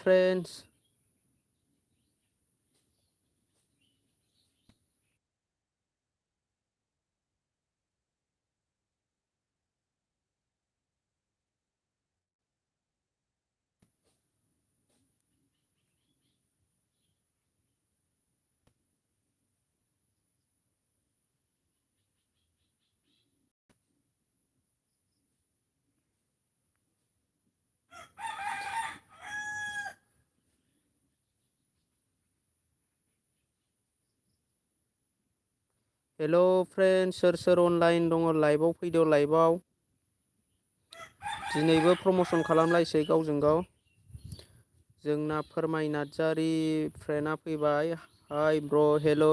friends. Hello friends, सोर online दङ लाइभआव फैदो लाइभआव दिनैबो प्रमोसन खालामलायसै गावजों गाव जोंना फोरमाय नार्जारि फ्रेन्डआ फैबाय हाय ब्र हेल'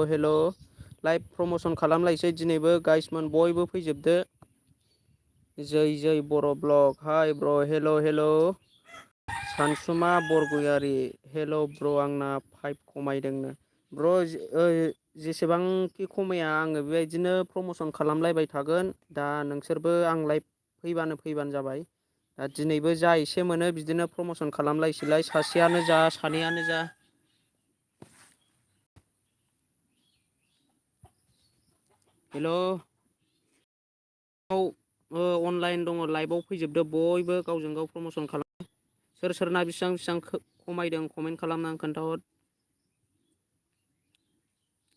लाइभ प्रमोसन खालामलायसै दिनैबो गाइसमोन बयबो फैजोबदो जै बर' ब्लग हाय ब्र हेल' सानसुमा बरगयारि हेल' ब्र आंना 5 खमायदोंनो ब्र जेसेबांखि खमाया आङो बेबायदिनो प्रमसन खालामलायबाय थागोन दा नोंसोरबो आं लाइभ फैबानो जाबाय दा दिनैबो जा एसे मोनो बिदिनो प्रमसन खालामलायसैलाय सासेयानो जा सानैयानो जा हेल' अनलाइन दङ लाइभआव फैजोबदो बयबो गावजों गाव प्रमसन खालाम सोरना बेसेबां खमायदों कमेन्ट खालामनानै खोन्थाहर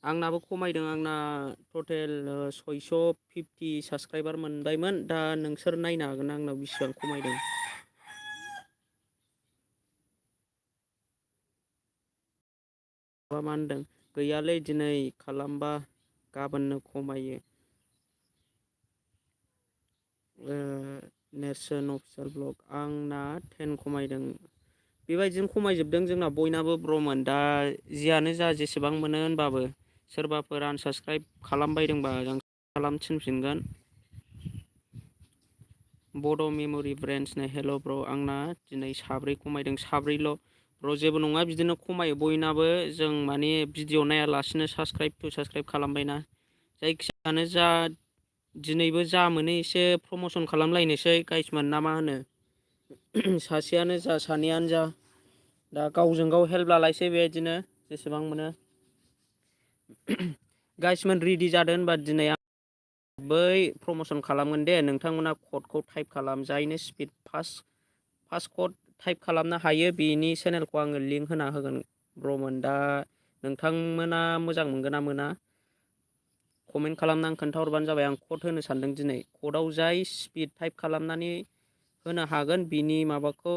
आंनाबो खमायदों आंना टटेल 650 साबसक्राइबार मोनबायमोन दा नोंसोर नायनो हागोन आंनाव बेसिबां खमायदों मा होनदों गैयालै दिनै खालामबा गाबोननो खमायो नेरसोन अफिसियेल ब्लग आंना 10 खमायदों बेबायदिनो खमायजोबदों जोंना बयनाबो ब्रमोन दा जियानो जा जेसेबां मोनो होनबाबो सोरबाफोर आनसाबसक्राइब खालामबायदोंबा आं खालाम थिनफिनगोन बड' मेम'रि ब्रेन्सनो हेल' ब्र आंना दिनै साब्रै खमायदों साब्रैल' र' जेबो नङा बिदिनो खमायो बयनाबो जों माने भिडिअ नायालासिनो साबसक्राइब खालामबायना जायखियानो जा दिनैबो जा मोनो एसे प्रमसन खालामलायनोसै गाइसमोन ना मा होनो सासेयानो जा सानैयानो जा दा गावजों गाव हेल्प लालायसै बेबायदिनो जेसेबां मोनो गाइसमोन रेडि जादों होनबा दिनै बै प्रमसन खालामगोन दे नोंथांमोना कर्डखौ टाइप खालाम जायनो स्पिड फार्स्ट कर्ड टाइप खालामनो हायो बेनि चेनेलखौ आङो लिंक होना होगोन ब्रमोन दा नोंथांमोना मोजां मोनगोन ना मोना कमेन्ट खालामनानै खोन्थाहरबानो जाबाय आं कड होनो सानदों दिनै कडआव जाय स्पिड टाइप खालामनानै होनो हागोन बिनि माबाखौ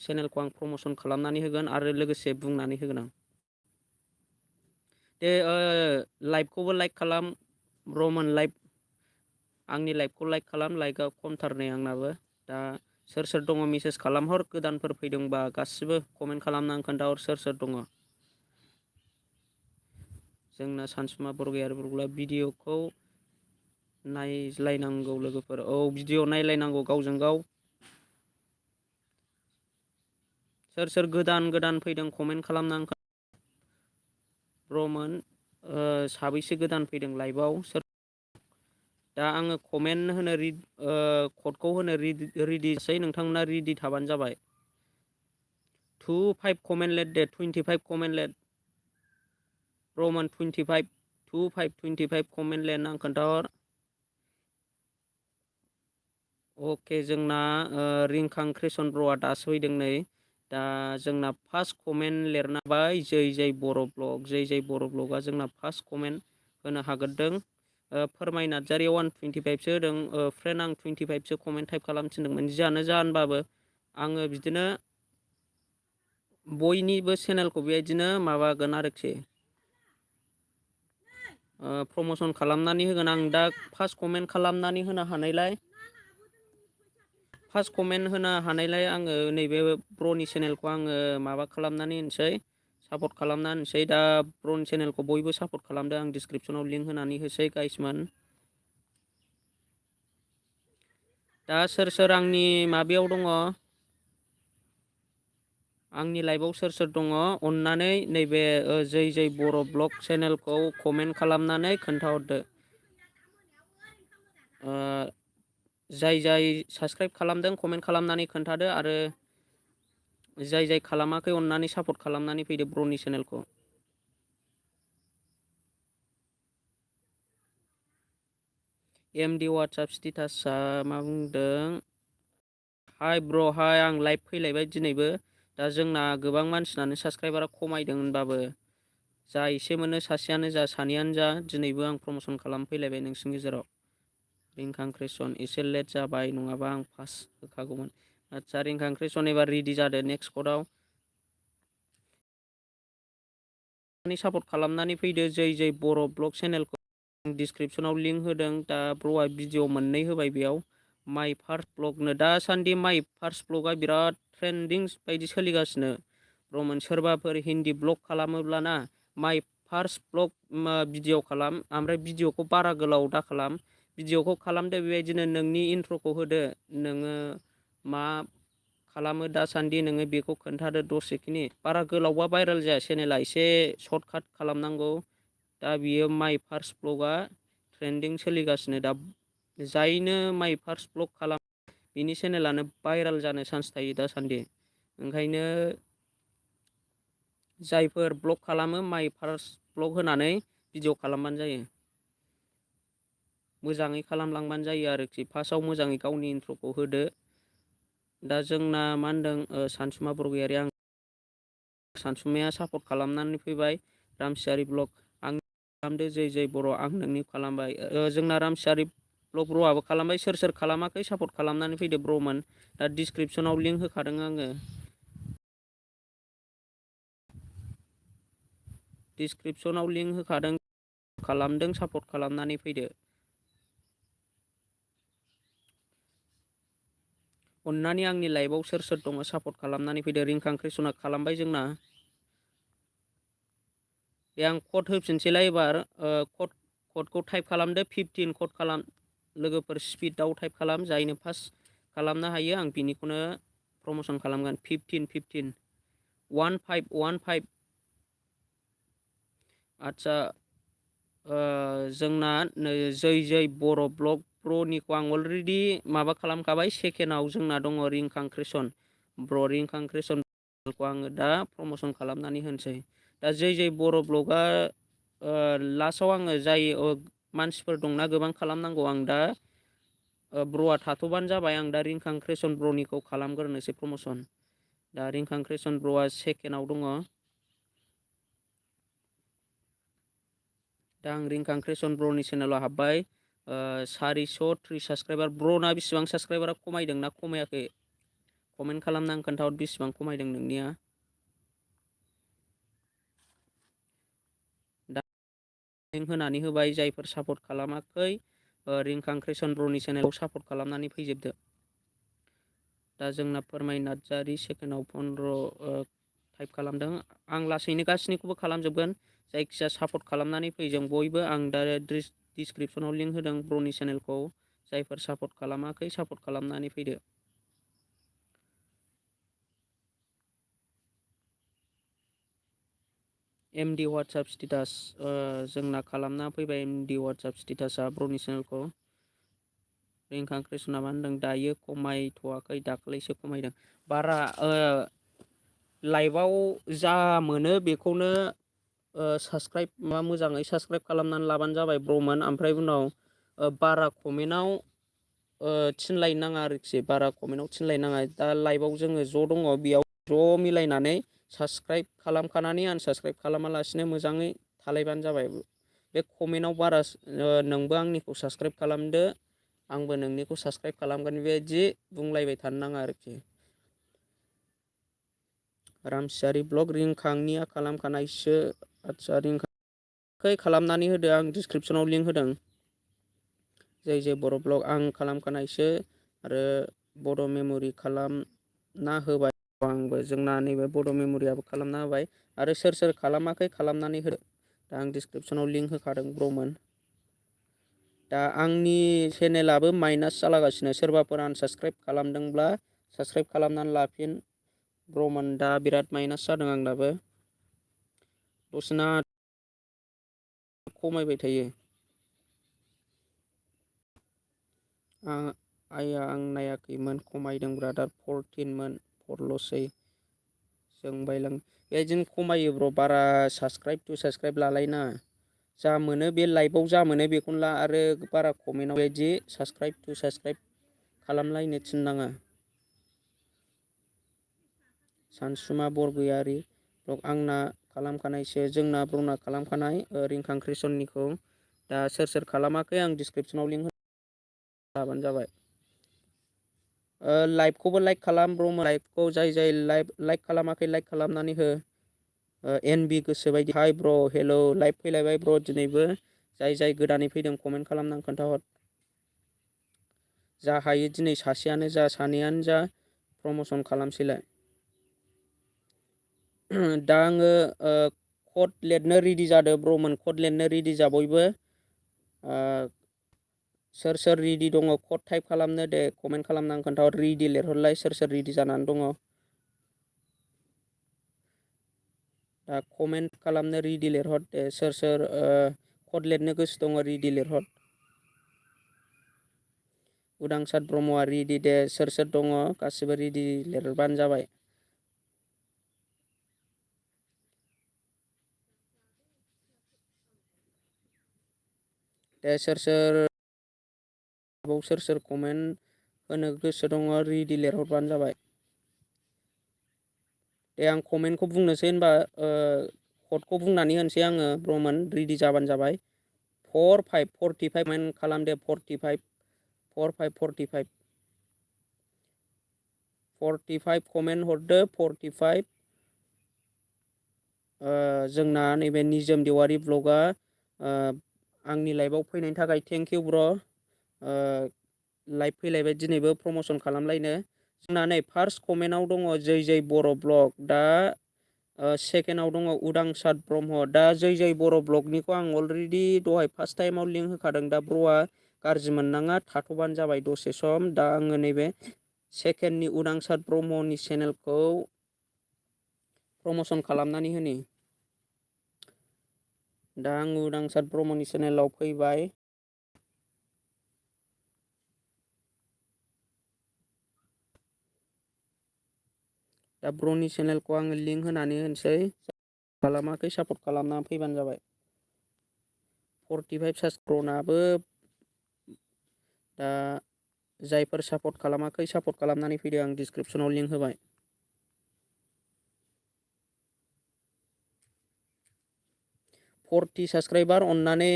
चेनेलखौ आं प्रमसन खालामनानै होगोन आरो लोगोसे बुंनानै होगोन आं दे लाइभखौबो लाइक खालाम ब्रमोन लाइभ आंनि लाइभखौ लाइक खालाम लाइकआ खमथार नै आंनाबो दा सोर दङ मेसेज खालामहर गोदानफोर फैदोंबा गासिबो कमेन्ट खालामनानै खोन्थाहर सोर दङ जोंना सानसुमा बरगयारि भिडिअखौ नायज्लायनांगौ लोगोफोर औ भिडिअ नायलायनांगौ गावजों गाव सोर गोदान फैदों कमेन्ट खालामनानै ब्रमोन साबैसे गोदान फैदों लाइभआव सोर दा आङो कमेन्ट होनो कर्डखौ होनो रेडिसै नोंथांमोना रेडि थाबानो जाबाय 25 कमेन्ट लेट दे 25 कमेन्ट लेट ब्रमोन 25 कमेन्ट लेट आं खोन्थाहर अके जोंना रिंखां क्रिसन ब्र'आ दासो फैदों नै दा जोंना फार्स्ट कमेन्ट लिरना होबाय जै बर' ब्लग जै बर' ब्लगआ जोंना फार्स्ट कमेन्ट होनो हाग्रोदों फोरमाय नार्जारियाव 125सो होदों फ्रेन्ड आं 25सो कमेन्ट टाइप खालाम थिनदोंमोन जियानो जा होनबाबो आङो बिदिनो बयनिबो चेनेलखौ बेबायदिनो माबागोन आरोखि प्रमसन खालामनानै होगोन आं दा फार्स्ट कमेन्ट खालामनानै होनो हानायलाय फार्स्ट कमेन्ट होनो हानायलाय आङो नैबे ब्र'नि चेनेलखौ आङो माबा खालामनानै होनोसै सापर्ट खालामना होनसै दा ब्र'नि चेनेलखौ बयबो सापर्ट खालामदों आं डिसक्रिपसनाव लिंक होनानै होसै गाइसमोन दा सोर आंनि माबायाव दङ आंनि लाइभआव सोर दङ अननानै नैबे जै बर' ब्लग चेनेलखौ कमेन्ट खालामनानै खोन्थाहरदो जाय साबसक्राइब खालामदों कमेन्ट खालामनानै खोन्थादो आरो जाय जाय खालामाखै अननानै सापर्ट खालामनानै फैदो ब्र'नि चेनेलखौ। एमडि वाट्सएप स्टेटासआ मा बुंदों? हाय ब्र' हाय, आं लाइभ फैलायबाय दिनैबो। दा जोंना गोबां मानसिनानो साबसक्राइबारा खमायदों होनबाबो जा एसे मोनो सासेयानो जा सानैयानो जा दिनैबो आं प्रम'सन खालामफैलायबाय नोंसिनि गेजेराव। रिंखांक्रेसन एसे लेट जाबाय, नङाबा आं फार्स्ट होखागौमोन। आदसा रिंखांक्रेसन एबार रेडि जादो नेक्स्ट कर्टआव। सापर्ट खालामनानै फैदो जै बर' ब्लग चेनेलखौ। डिसक्रिपसनाव लिंक होदों। दा ब्र'आ भिडिअ मोननै होबाय बेयाव। माइ फार्स्ट ब्लगनो दासान्दि माइ फार्स्ट ब्लगआ बिराद ट्रेन्दिं बायदि सोलिगासिनो। ब्र'मोन सोरबाफोर हिन्दी ब्लग खालामोब्लाना माइ फार्स्ट ब्लग भिडिअ खालाम, ओमफ्राय भिडिअखौ बारा गोलाव दा खालाम। भिडिअखौ खालामदो बेबायदिनो नोंनि इन्ट्र'खौ होदो, नोङो मा खालामो दासान्दि नोङो बेखौ खोन्थादो दसेखिनि। बारा गोलावबा भाइरेल जाया चेनेला, एसे सर्ट काट खालामनांगौ। दा बियो माइ फार्स्ट ब्लगआ ट्रेन्दिं सोलिगासिनो दा। जायनो माइ फार्स्ट ब्लग खालाम बिनि चेनेलानो भाइरेल जानो चान्स थायो दासान्दि। ओंखायनो जायफोर ब्लग खालामो माइ फार्स्ट ब्लग होनानै भिडिअ खालामबानो जायो। मोजाङै खालामलांबानो जायो आरोखि। फार्स्टआव मोजाङै गावनि इन्ट्र'खौ होदो। दा जोंना मा होनदों सानसुमा बरगयारि, आं सानसुमाया सापर्ट खालामनानै फैबाय। रामसियारि ब्लग आं खालामदो जै बर' आं नोंनि खालामबाय। जोंना रामसियारि ब्लग ब्र'आबो खालामबाय। सोर सोर खालामाखै सापर्ट खालामनानै फैदो ब्र'मोन। दा डिसक्रिपसनाव लिंक होखादों आङो। डिसक्रिपसनाव लिंक होखादों, खालामदों सापर्ट खालामनानै फैदो। अननानै आंनि लाइभआव सोर सोर दङ सापर्ट खालामनानै फैदो। रिंखांक्रेसना खालामबाय जोंना। दे आं कड होफिनसैलाय एबार। कडखौ टाइप खालामदो, 15 कड खालाम। लोगोफोर स्पिडआव टाइप खालाम, जायनो फार्स्ट खालामनो हायो आं बिनिखौनो प्रम'सन खालामगोन। 15 15 आदसा जोंना जै बर' ब्लग ब्र'निखौ आं अलरेडि माबा खालामखाबाय। सेकेन्डआव जोंना दङ रिंखांक्रेसन ब्र'। रिंखांक्रेसनखौ आङो दा प्रम'सन खालामनानै होनोसै। दा जै बर' ब्लगआ लास्टआव आङो जाय मानसिफोर दंना गोबां खालामनांगौ, आं दा ब्र'आ थाथ'बानो जाबाय। आं दा रिंखांक्रेसन ब्र'निखौ खालामग्रोनोसै प्रम'सन। दा रिंखांक्रेसन ब्र'आ सेकेन्डआव दङ। दा आं रिंखांक्रेसन ब्र'नि चेनेलाव हाबबाय। 403 साबसक्राइबार। ब्र'ना बेसिबां साबसक्राइबारा खमायदों ना खमायाखै कमेन्ट खालामना आं खोन्थाहर, बेसिबां खमायदों नोंनिया। दा लिंक होनानै होबाय। जायफोर सापर्ट खालामाखै रिंखांक्रेसन ब्र'नि चेनेलाव सापर्ट खालामनानै फैजोबदो। दा जोंना फोरमाय नार्जारि सेकेन्डआव 15 टाइप खालामदों। आं लासैनो गासैनिखौबो खालामजोबगोन। जायखिजाया सापर्ट खालामनानै फै जों बयबो। आं दा डिसक्रिपसनाव लिंक होदों ब्र'नि चेनेलखौ। जायफोर सापर्ट खालामाखै सापर्ट खालामनानै फैदो। एमडि वाट्सएप स्टेटास जोंना खालामना फैबाय। MD WhatsApp स्टेटासआ ब्र'नि चेनेलखौ। रिंखांक्रेसना मा होनदों? दायो खमायथ'वाखै, दाख्लैसो खमायदों। बारा लाइभआव जा मोनो बेखौनो मोजाङै साबसक्राइब खालामनानै लाबानो जाबाय ब्र'मोन। ओमफ्राय उनाव बारा कमेन्टआव थिनलायनो नाङा आरोखि। बारा कमेन्टआव थिनलायनो नाङा। दा लाइभआव जोङो ज' दङ, बेयाव ज' मिलायनानै साबसक्राइब खालामखानानै आनसाबसक्राइब खालामालासिनो मोजाङै थालायबानो जाबाय। बे कमेन्टआव बारा नोंबो आंनिखौ साबसक्राइब खालामदो, आंबो नोंनिखौ साबसक्राइब खालामगोन, बेबायदि बुंलायबाय थानो नाङा आरोखि। रामसियारि ब्लग रिंखांनिया खालामखानायसो। आदसा रिंखां खालामनानै होदो। आं डिसक्रिपसनाव लिंक होदों। जै बर' ब्लग आं खालामखानायसो। आरो बड' मेम'रि खालामना होबाय आंबो। जोंना नैबे बड' मेम'रियाबो खालामना होबाय। आरो सोर सोर खालामाखै खालामनानै होदो। दा आं डिसक्रिपसनाव लिंक होखादों ब्र'मोन। दा आंनि चेनेलाबो माइनास जालागासिनो। सोरबाफोर आनसाबसक्राइब खालामदोंब्ला साबसक्राइब खालामनानै लाफिन। ब्र'मोन दा बिराद माइनास जादों आंनाबो। दसेना खमायबाय थायो। आइया आं नायाखैमोन। खमायदों ब्रादार, 14मोन 4ल'सै। जों बायलां बेदिनो खमायो ब्र बारा साबसक्राइब टु साबसक्राइब लालायना जा मोनो बे लाइभआव जा मोनो बेखौनो ला आरो बारा कमेन्टआव बिदि साबसक्राइब टु साबसक्राइब खालामलायनो थिननाङा। सानसुमा बरगयारि ब्लग आंना खालामखानायसो जोंना ब्रना खालामखानाय रिंखां क्रिसननिखौ दा सोर खालामाखै आं डिसक्रिपसनाव लिंक होबानो जाबाय। लाइभखौबो लाइक खालाम ब्र लाइभखौ जाय लाइक खालामाखै लाइक खालामनानै हो। एनबि गोसो बायदि हाय ब्र हेल' लाइभ फैलायबाय ब्र दिनैबो जाय गोदानै फैदों कमेन्ट खालामनानै खोन्थाहर। जा हायो दिनै सासेयानो जा सानैयानो जा प्रमसन खालामसैलाय। दा आङो कड लिरनो रेडि जादों ब्रमोन कड लिरनो रेडि जा बयबो सोर रेडि दङ कड टाइप खालामनो दे कमेन्ट खालामनानै खोन्थाहर रेडि लिरहरलाय सोर रेडि जानानै दङ। दा कमेन्ट खालामनो रेडि लिरहर दे सोर कड लिरनो गोसो दङ रेडि लिरहर। उदांसार ब्रह्मआ रेडि दे सोर दङ गासिबो रेडि लिरबानो जाबाय। दे सोर कमेन्ट होनो गोसो दङ रेडि लिरहरबानो जाबाय। दे आं कमेन्टखौ बुंनोसै होनबा कडखौ बुंनानै होनोसै आङो ब्रमोन रेडि जाबानो जाबाय। 45 कमेन्ट खालामदो 45 कमेन्ट हरदो 45 जोंना नैबे निजोम देवारि ब्लगआ आंनि लाइभआव फैनायनि थाखाय थेंक इउ ब्र। लाइभ फैलायबाय दिनैबो प्रमसन खालामलायनो जोंना नै फार्स्ट कमेन्टआव दङ जै बर' ब्लग दा सेकेन्डआव दङ उदांसार ब्रह्म दा जै बर' ब्लगनिखौ आं अलरेडि दहाय फार्स्ट टाइमाव लिंक होखादों दा ब्र'आ गाज्रि मोननाङा थाथ'बानो जाबाय दसे सम। दा आङो नैबे सेकेन्डनि उदांसार ब्रह्मनि चेनेलखौ प्रमसन खालामनानै होनि। दा आं उदांसार ब्रह्मनि चेनेलाव फैबाय। दा ब्र'नि चेनेलखौ आङो लिंक होनानै होनोसै खालामाखै सापर्ट खालामना फैबानो जाबाय। 45 ब्र'नाबो दा जायफोर सापर्ट खालामाखै सापर्ट खालामनानै फैदो आं डिसक्रिपसनाव लिंक होबाय। साबसक्राइबार अननानै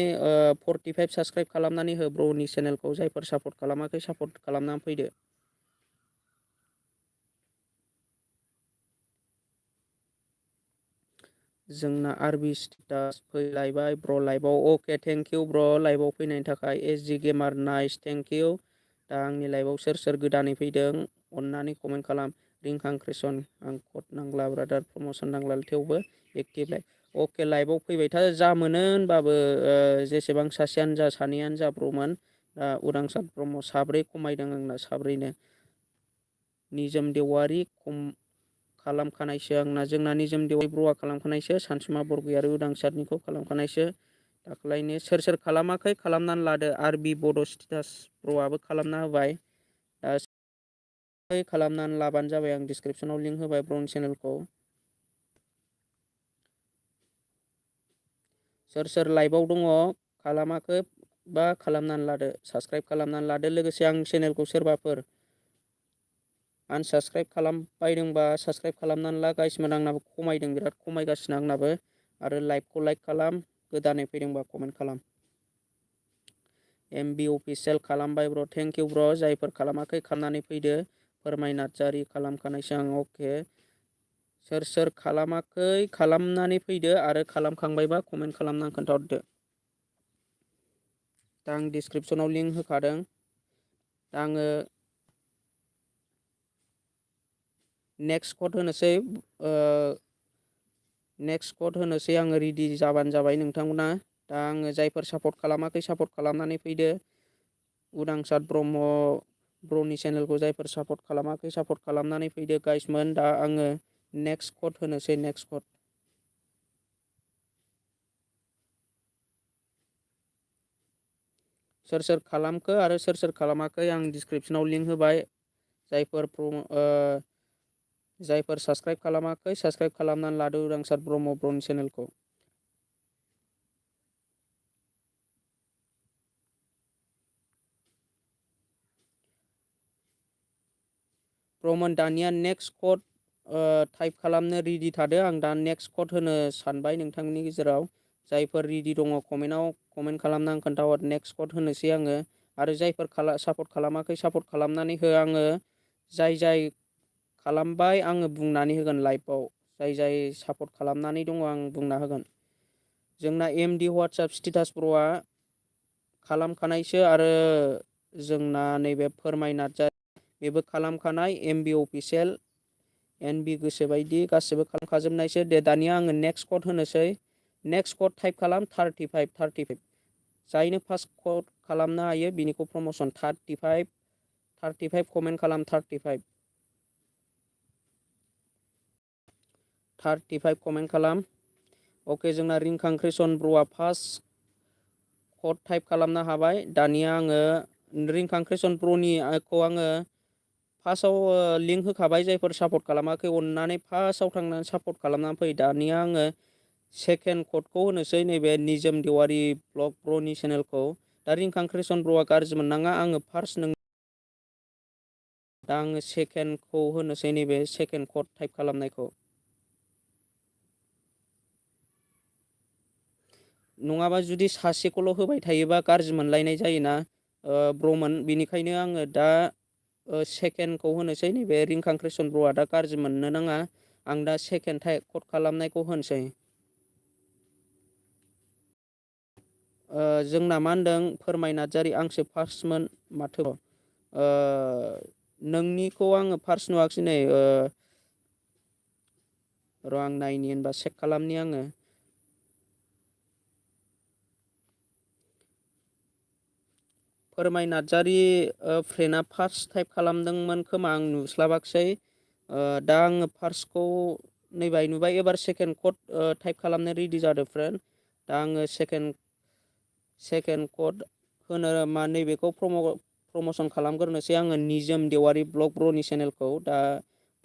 45 साबसक्राइब खालामनानै हो ब्र'नि चेनेलखौ जायफोर सापर्ट खालामाखै सापर्ट खालामनानै फैदो। जोंना आरबि स्टेटास फैलायबाय ब्र लाइभआव अके थेंक इउ ब्र लाइभआव फैनायनि थाखाय एसजि गेमार नाइस थेंक इउ। दा आंनि लाइभआव सोर गोदानै फैदों अननानै कमेन्ट खालाम। रिंखां क्रिसन आं कड नांला ब्रादार प्रमसन नांला थेवबो एक्टिभ लाइभ अके लाइभआव फैबाय था जा मोनो होनबाबो जेसेबां सासेयानो जा सानैयानो जा ब्रमोन उदांसार ब्रह्म साब्रै खमायदों आंना साब्रैनो। निजोम देवारि खालामखानायसो आंना जोंना निजोम देवारि ब्र'आ खालामखानायसो सानसुमा बरगयारि उदांसारनिखौ खालामखानायसो दाख्लैनो सोर खालामाखै खालामनानै लादो आरबि बड' स्टेटास ब्र'आबो खालामना होबाय। खालामनानै लाबानो जाबाय आं डिसक्रिपसनाव लिंक होबाय ब्र'नि चेनेलखौ। सोर लाइभआव दङ खालामाखै बा खालामनानै लादो साबसक्राइब खालामनानै लादो लोगोसे आं चेनेलखौ सोरबाफोर आनसाबसक्राइब खालामबायदोंबा साबसक्राइब खालामनानै ला गाइसमोन आंनाबो खमायदों बिराद खमायगासिनो आंनाबो आरो लाइभखौ लाइक खालाम गोदानै फैदोंबा कमेन्ट खालाम। एमबि अफिसियेल खालामबाय ब्र थेंक इउ ब्र जायफोर खालामाखै खालामनानै फैदो। फोरमाय नार्जारि खालामखानायसो आं अके सोर खालामाखै खालामनानै फैदो आरो खालामखांबायबा कमेन्ट खालामनानै खोन्थाहरदो। दा आं डिसक्रिपसनाव लिंक होखादों। दा आङो नेक्स्ट कड होनोसै आङो रेडि जाबानो जाबाय नोंथांमोना। दा आङो जायफोर सापर्ट खालामाखै सापर्ट खालामनानै फैदो। उदांसार ब्र'नि चेनेलखौ जायफोर सापर्ट खालामाखै सापर्ट खालामनानै फैदो गाइसमोन। दा आङो नेक्स्ट कड होनोसै नेक्स्ट कड सोर खालामखो आरो सोर खालामाखै आं डिसक्रिपसनाव लिंक होबाय। जायफोर जायफोर साबस्क्राइब खालामाखै साबस्क्राइब खालामनानै लादो उदांसार ब्रह्म ब्रनि चेनेलखौ। ब्रमोन दानिया नेक्स्ट कड टाइप खालामनो रेडि थादो। आं दा नेक्स्ट कड होनो सानबाय नोंथांनि गेजेराव। जायफोर रेडि दङ कमेन्टआव कमेन्ट खालामनानै खोन्थाहर नेक्स्ट कड होनोसै आङो। आरो जायफोर सापर्ट खालामाखै सापर्ट खालामनानै हो। आङो जाय खालामबाय आङो बुंनानै होगोन लाइभआव। जाय सापर्ट खालामनानै दङ आं बुंना होगोन। जोंना एमडि वाट्सएप स्टेटास ब्र'आ खालामखानायसो आरो जोंना नैबे फोरमाय नार्जारि बेबो खालामखानाय एमबि अफिसियेल एनबि गोसोबायदि गासिबो खालामखाजोबनायसो। दे दानिया आङो नेक्स्ट कड होनोसै। नेक्स्ट कड टाइप खालाम 35 जायनो फार्स्ट कड खालामनो हायो बिनिखौ प्रमसन 35 कमेन्ट खालाम 35 कमेन्ट खालाम। अके जोंना रिंखां कृष्ण ब्र'आ फार्स्ट कड टाइप खालामनो हाबाय। दानिया आङो रिंखां कृष्ण ब्र'निखौ आङो फार्स्टआव लिंक होखाबाय। जायफोर सापर्ट खालामाखै अननानै फार्स्टआव थांनानै सापर्ट खालामनानै फै। दानिया आङो सेकेन्ड कडखौ होनोसै नैबे निजोम देवारि ब्लग ब्र'नि चेनेलखौ। दा रिंखां कृष्ण ब्र'आ गाज्रि मोननाङा आङो फार्स्ट दा आङो सेकेन्डखौ होनोसै नैबे सेकेन्ड कड टाइप खालामनायखौ। नङाबा जुदि सासेखौल' होबाय थायोबा गाज्रि मोनलायनाय जायोना ब्र'मोन। बेनिखायनो आङो दा सेकेन्डखौ होनोसै। नैबे रिंखां कृष्ण ब्र'आ दा गाज्रि मोननो नाङा। आं दा सेकेन्ड कड खालामनायखौ होनोसै। जोंना मा होनदों फोरमाय नार्जारि आंसो फार्स्टमोन माथो। नोंनिखौ आङो फार्स्ट नुवाखिसै नै र' आं नायनि होनबा चेक खालामनि आङो। फोरमाय नार्जारि फ्रेन्डआ फार्स्ट टाइप खालामदोंमोन खोमा आं नुस्लाबाखिसै। दा आङो फार्स्टखौ नैबाय नुबाय एबार सेकेन्ड कड टाइप खालामनो रेडि जादों फ्रेन्ड। दा आङो सेकेन्ड कड होनो मा नैबेखौ प्रमसन खालामग्रोनोसै आङो निजोम देवारि ब्लग ब्र'नि चेनेलखौ। दा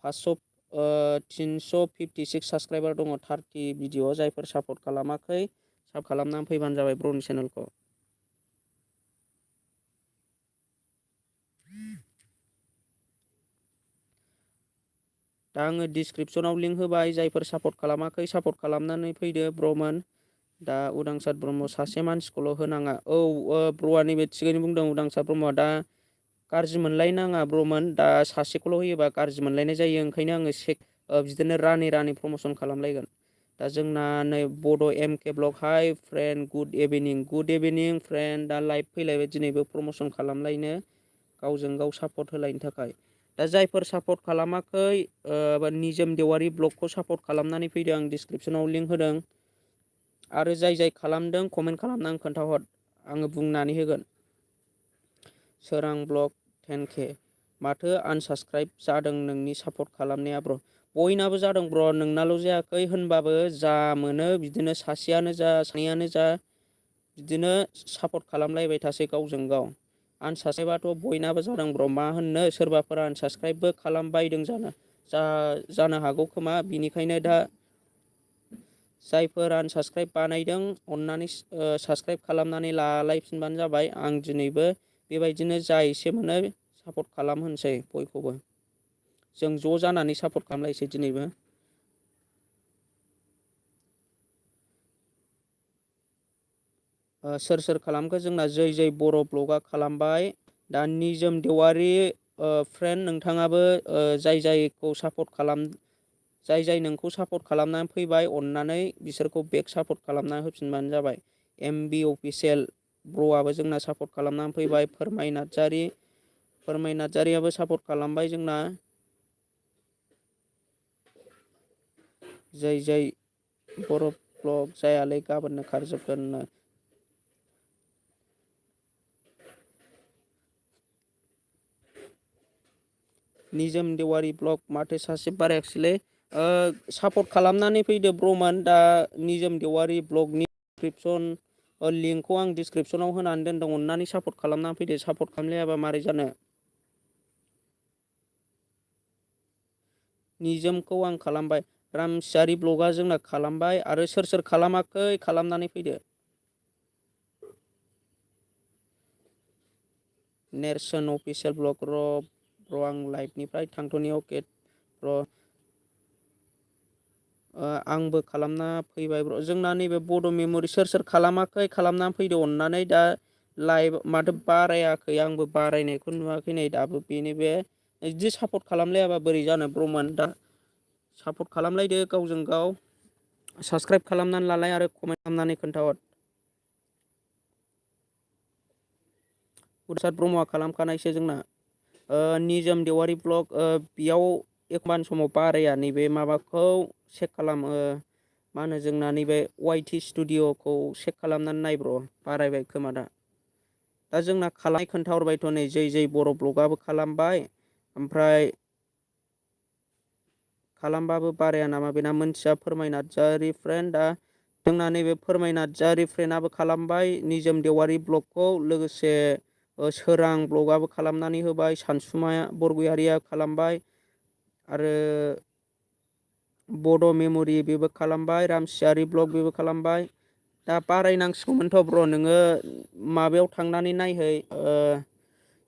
356 साबस्क्राइबार दङ 30 भिडिअ। जायफोर सापर्ट खालामाखै सापर्ट खालामनानै फैबानो जाबाय ब्र'नि चेनेलखौ। दा आङो डिसक्रिपसनाव लिंक होबाय। जायफोर सापर्ट खालामाखै सापर्ट खालामनानै फैदो ब्र'मोन। दा उदांसार ब्रह्म सासे मानसिखौल' होनाङा। औ ब्र'आ नैबे थिगैनो बुंदों उदांसार ब्रह्मआ। दा गाज्रि मोनलायनाङा ब्र'मोन। दा सासेखौल' होयोबा गाज्रि मोनलायनाय जायो। ओंखायनो आङो बिदिनो रानै प्रमसन खालामलायगोन। दा जोंना नै बड' एमके ब्लग हाय फ्रेन्ड गुड इभिनिं फ्रेन्ड। दा लाइभ फैलायबाय दिनैबो प्रमसन खालामलायनो गावजों गाव सापर्ट होलायनो थाखाय। दा जायफोर सापर्ट खालामाखै निजोम देवारि ब्लगखौ सापर्ट खालामनानै फैदों। आं डिसक्रिपसनाव लिंक होदों। आरो जाय खालामदों कमेन्ट खालामनानै खोन्थाहर आङो बुंनानै होगोन। सोरां ब्लग 10K माथो आनसाबस्क्राइब जादों नोंनि सापर्ट खालामनाया ब्र'। बयनाबो जादों ब्र'। नोंनाल' जायाखै होनबाबो जा मोनो बिदिनो सासेयानो जा सानैयानो जा बिदिनो सापर्ट खालामलायबाय थासै गावजों गाव। आनसाबस्क्राइबाथ' बयनाबो जादों ब्र'। मा होननो सोरबाफोर आनसाबस्क्राइबबो खालामबायदों जानो हागौ खोमा। बिनिखायनो दा जायफोर आनसाबस्क्राइब बानायदों अननानै साबस्क्राइब खालामनानै लालायफिनबानो जाबाय। आं दिनैबो बेबायदिनो जा एसे मोनो सापर्ट खालामहोनोसै बयखौबो। जों ज' जानानै सापर्ट खालामलायसै दिनैबो। सोर खालामखो जोंना जै बर' ब्लगआ खालामबाय। दा निजोम देवारि फ्रेन्ड नोंथाङाबो जायखौ सापर्ट खालाम जाय नोंखौ सापर्ट खालामनानै फैबाय अननानै बिसोरखौ बेक सापर्ट खालामना होफिनबानो जाबाय। एमबि अफिसियेल ब्र'आबो जोंना सापर्ट खालामनानै फैबाय। फोरमाय नार्जारियाबो सापर्ट खालामबाय जोंना। जै बर' ब्लग जायालै गाबोननो खारजोबगोननो। निजोम देवारि ब्लग माथो सासे बारायाखिसैलै। सापर्ट खालामनानै फैदो ब्र'मोन। दा निजोम देवारि ब्लगनि लिंकखौ आं डिसक्रिपसनाव होनानै दोनदों। अननानै सापर्ट खालामनानै फैदो। सापर्ट खालामलायाबा मारै जानो। निजोमखौ आं खालामबाय, रामसियारि ब्लगा जोंना खालामबाय, आरो सोर सोर खालामाखै खालामनानै फैदो। नेरसोन अफिसियेल ब्लग र' आं लाइभनिफ्राय थांथ'नि। अके र' आंबो खालामना फैबाय ब्र'। जोंना नैबे बड' मेम'रि सोर सोर खालामाखै खालामना फैदो अननानै। दा लाइभ माथो बारायाखै, आंबो बारायनायखौ नुवाखै नै दाबो। बेनि बे बिदि सापर्ट खालामलायाबा बोरै जानो ब्र'मोन। दा सापर्ट खालामलायदो गावजों गाव, साबसक्राइब खालामनानै लालाय आरो कमेन्ट खालामनानै खोन्थाहर। उरसाद ब्रह्मआ खालामखानायसो जोंना। निजोम देवारि ब्लग, बेयाव एखमबा समाव बाराया। नैबे माबाखौ चेक खालाम, मा होनो जोंना नैबे वाइटि स्टुडिअ'खौ चेक खालामनानै नायब्र', बारायबाय खोमा दा। दा जोंना खालाय खोन्थाहरबायथ' नै जै बर' ब्लगआबो खालामबाय, ओमफ्राय खालामबाबो बाराया नामा बेना मोनथिया। फोरमाय नार्जारि फ्रेन्ड, दा जोंना नैबे फोरमाय नार्जारि फ्रेन्डआबो खालामबाय निजोम देवारि ब्लगखौ। लोगोसे सोरां ब्लगआबो खालामनानै होबाय, सानसुमाया बरगयारिया खालामबाय, आरो बड' मेम'रि बेबो खालामबाय, रामसियारि ब्लग बेबो खालामबाय। दा बारायनांसिगौमोनथ' ब्र', नोङो माबायाव थांनानै नायहै,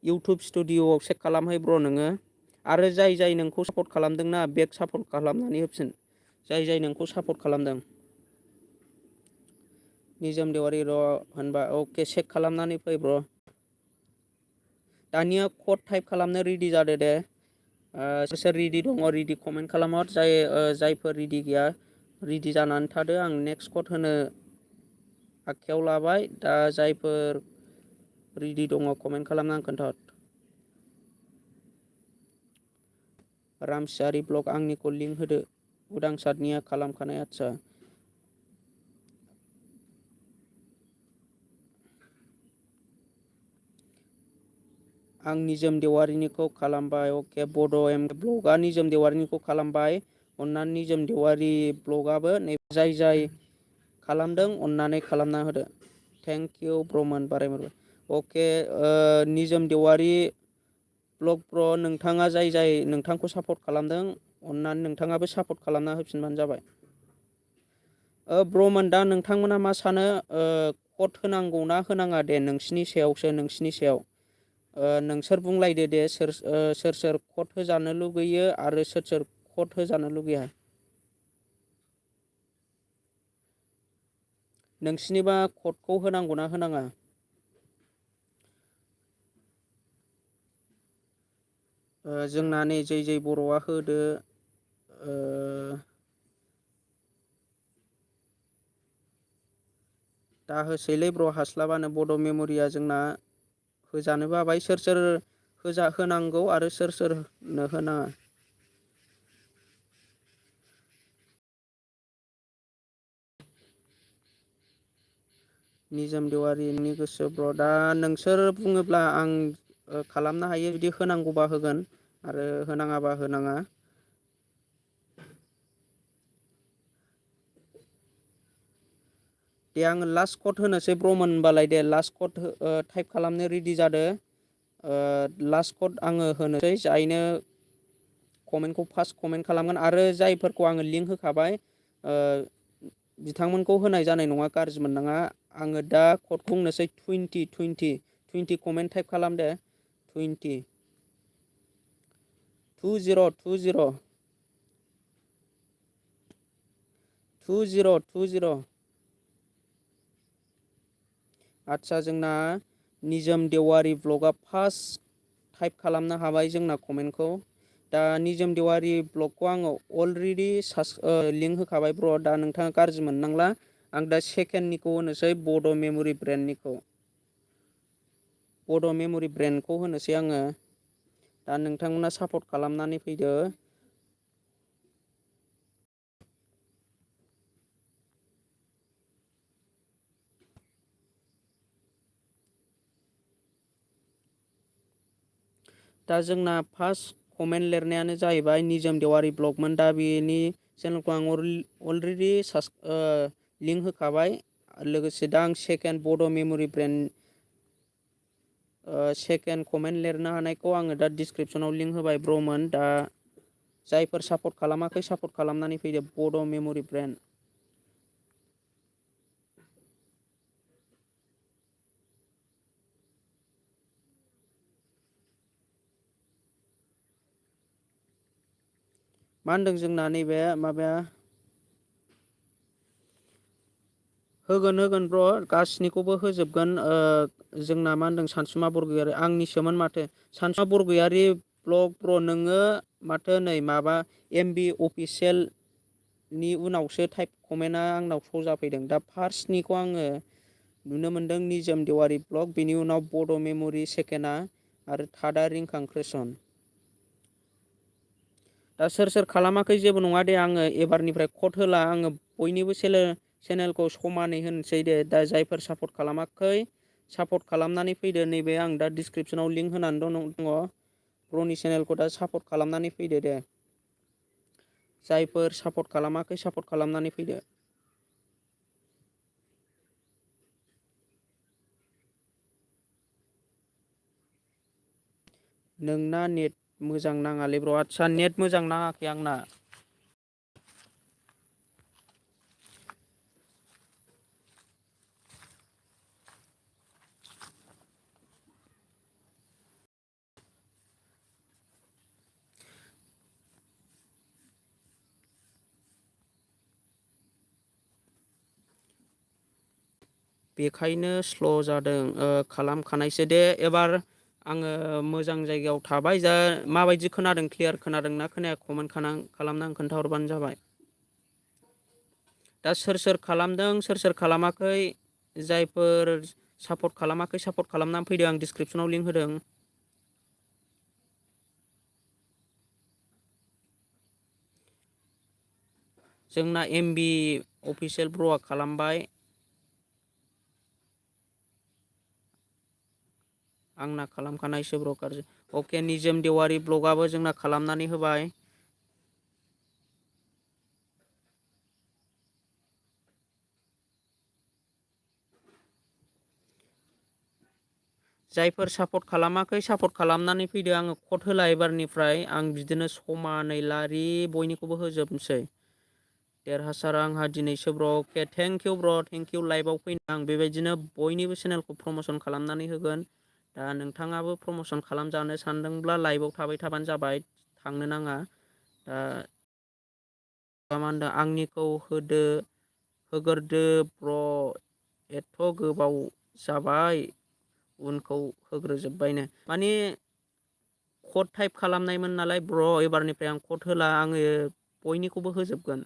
इउटुब स्टुडिअ'आव चेक खालामहै ब्र' नोङो। आरो जाय नोंखौ सापर्ट खालामदोंना, बेक सापर्ट खालामनानै होफिन। जाय नोंखौ सापर्ट खालामदों। निजोम देवारि र' होनबा अके, चेक खालामनानै फै ब्र'। दानिया कड टाइप खालामनो रेडि जादो दे। सोर सोर रेडि दङ रेडि कमेन्ट खालामहर। जायफोर रेडि गैया रेडि जानानै थादो। आं नेक्स्ट कड होनो आखायाव लाबाय। दा जायफोर रेडि दङ कमेन्ट खालामनानै खोन्थाहर। रामसियारि ब्लग आंनिखौ लिंक होदो। उदांसारनिया खालामखानाय। आदसा आं निजोम देवारिनिखौ खालामबाय। अके, बड' एम ब्लगआ निजोम देवारिनिखौ खालामबाय। अननानै निजोम देवारि ब्लगआबो जाय खालामदों अननानै खालामना होदो। Thank you ब्र'मोन, बारायहरबाय। अके, निजोम देवारि ब्लग ब्र', नोंथाङा जाय नोंथांखौ सापर्ट खालामदों, अननानै नोंथाङाबो सापर्ट खालामना होफिनबानो जाबाय। ब्र'मोन, दा नोंथांमोना मा सानो, कड होनांगौ ना होनाङा दे, नोंसिनि सायावसो, नोंसिनि सायाव। नोंसोर बुंलायदो दे, सोर कड होजानो लुगैयो आरो सोर कड होजानो लुगैया। नोंसिनिबा कडखौ होनांगौ ना होनाङा। जोंना नै जै बर'आ होदो। दा होसैलै ब्र', हास्लाबानो। बड' मेम'रिया जोंना होजानो बाबाय। सोर होनांगौ आरो सोरनो होनाङा। निजोम देवारि नोंनि गोसो ब्र'। दा नोंसोर बुङोब्ला आं खालामनो हायो। जुदि होनांगौबा होगोन आरो होनाङाबा होनाङा। दे, आङो लास्ट कड होनोसै ब्र'मोन होनबालाय। दे, लास्ट कड टाइप खालामनो रेडि जादो। लास्ट कड आङो होनोसै। जायनो कमेन्टखौ फार्स्ट कमेन्ट खालामगोन, आरो जायफोरखौ आङो लिंक होखाबाय, बिथांमोनखौ होनाय जानाय नङा, गाज्रि मोननाङा। आङो दा कडखौ बुंनोसै। 20 कमेन्ट टाइप खालामदो। 20 आदसा, जोंना निजोम देवारि ब्लगआ फार्स्ट टाइप खालामनो हाबाय जोंना कमेन्टखौ। दा निजोम देवारि ब्लगखौ आङो अलरेडि लिंक होखाबाय ब्र'। दा नोंथाङा गाज्रि मोननांला। आं दा सेकेन्डनिखौ होनोसै, बड' मेम'रि ब्रेन्डनिखौ। बड' मेम'रि ब्रेन्डखौ होनोसै आङो। दा नोंथांमोना सापर्ट खालामनानै फैदो। दा जोंना फार्स्ट कमेन्ट लिरनायानो जाहैबाय निजोम देवारि ब्लगमोन। दा बेनि चेनेलखौ आं अलरेडि लिंक होखाबाय। लोगोसे दा आं सेकेन्ड बड' मेम'रि ब्रेन्ड सेकेन्ड कमेन्ट लिरनो हानायखौ आङो दा डिसक्रिपसनाव लिंक होबाय ब्र'मोन। दा जायफोर सापर्ट खालामाखै सापर्ट खालामनानै फैदो बड' मेम'रि ब्रेन्ड। मा होनदों जोंना नैबे माबाया होगोन ब्र गासिनिखौबो होजोबगोन। जोंना मा होनदों सानसुमा बरगयारि आंनिसोमोन माथो सानसुमा बरगयारि ब्लग ब्र नोङो माथो नै माबा MB अफिसियेल नि उनावसो टाइप कमेन्टआ आंनाव श' जाफैदों। दा फार्स्टनिखौ आङो नुनो मोनदों निजोम देवारि ब्लग, बेनि उनाव बड' मेम'रि सेकेन्डआ आरो थार्डआ रिंखां क्रेसन। दा सोर खालामाखै जेबो नङा दे, आङो एबारनिफ्राय कड होला, आङो बयनिबो चेनेलखौ समानै होनोसै दे। दा जायफोर सापर्ट खालामाखै सापर्ट खालामनानै फैदो। नैबे आं दा डिसक्रिपसनाव लिंक होनानै दङ ब्र'नि चेनेलखौ दा सापर्ट खालामनानै फैदो दे। जायफोर सापर्ट खालामाखै सापर्ट खालामनानै फैदो। नोंना नेट मोजां नाङालै ब्र'। आदसा नेट मोजां नाङाखै आंना। बेखायनो स्ल' जादों। खालामखानायसो दे एबार आङो मोजां जायगायाव थाबाय। दा माबायदि खोनादों, क्लियार खोनादोंना खोनाया कमेन्ट खालामना खोन्थाहरबानो जाबाय। दा सोर खालामदों सोर खालामाखै, जायफोर सापर्ट खालामाखै सापर्ट खालामनानै फैदो। आं डिसक्रिपसनाव लिंक होदों। जोंना MB अफिसियेल ब्र'आ खालामबाय। आंना खालामखानायसो ब्रकार। अके निजोम देवारि ब्लगआबो जोंना खालामनानै होबाय। जायफोर सापर्ट खालामाखै सापर्ट खालामनानै फैदो। आङो कड होला एबारनिफ्राय आं बिदिनो समानै लारि बयनिखौबो होजोबनोसै। देरहासार आंहा दिनैसो ब्र'। अके थेंकिउ ब्र', थेंकिउ लाइभआव फैनो। आं बेबायदिनो बयनिबो चेनेलखौ प्रमसन खालामनानै होगोन। दा नोंथाङाबो प्रमसन खालामजानो सानदोंब्ला लाइभआव थाबाय थाबानो जाबाय, थांनो नाङा। दा मा होनदों आंनिखौ होगोरदो ब्र'। एथ' गोबाव जाबाय उनखौ होग्रोजोब्बायनो। माने कड टाइप खालामनायमोन नालाय ब्र', एबारनिफ्राय आं कड होला, आङो बयनिखौबो होजोबगोन।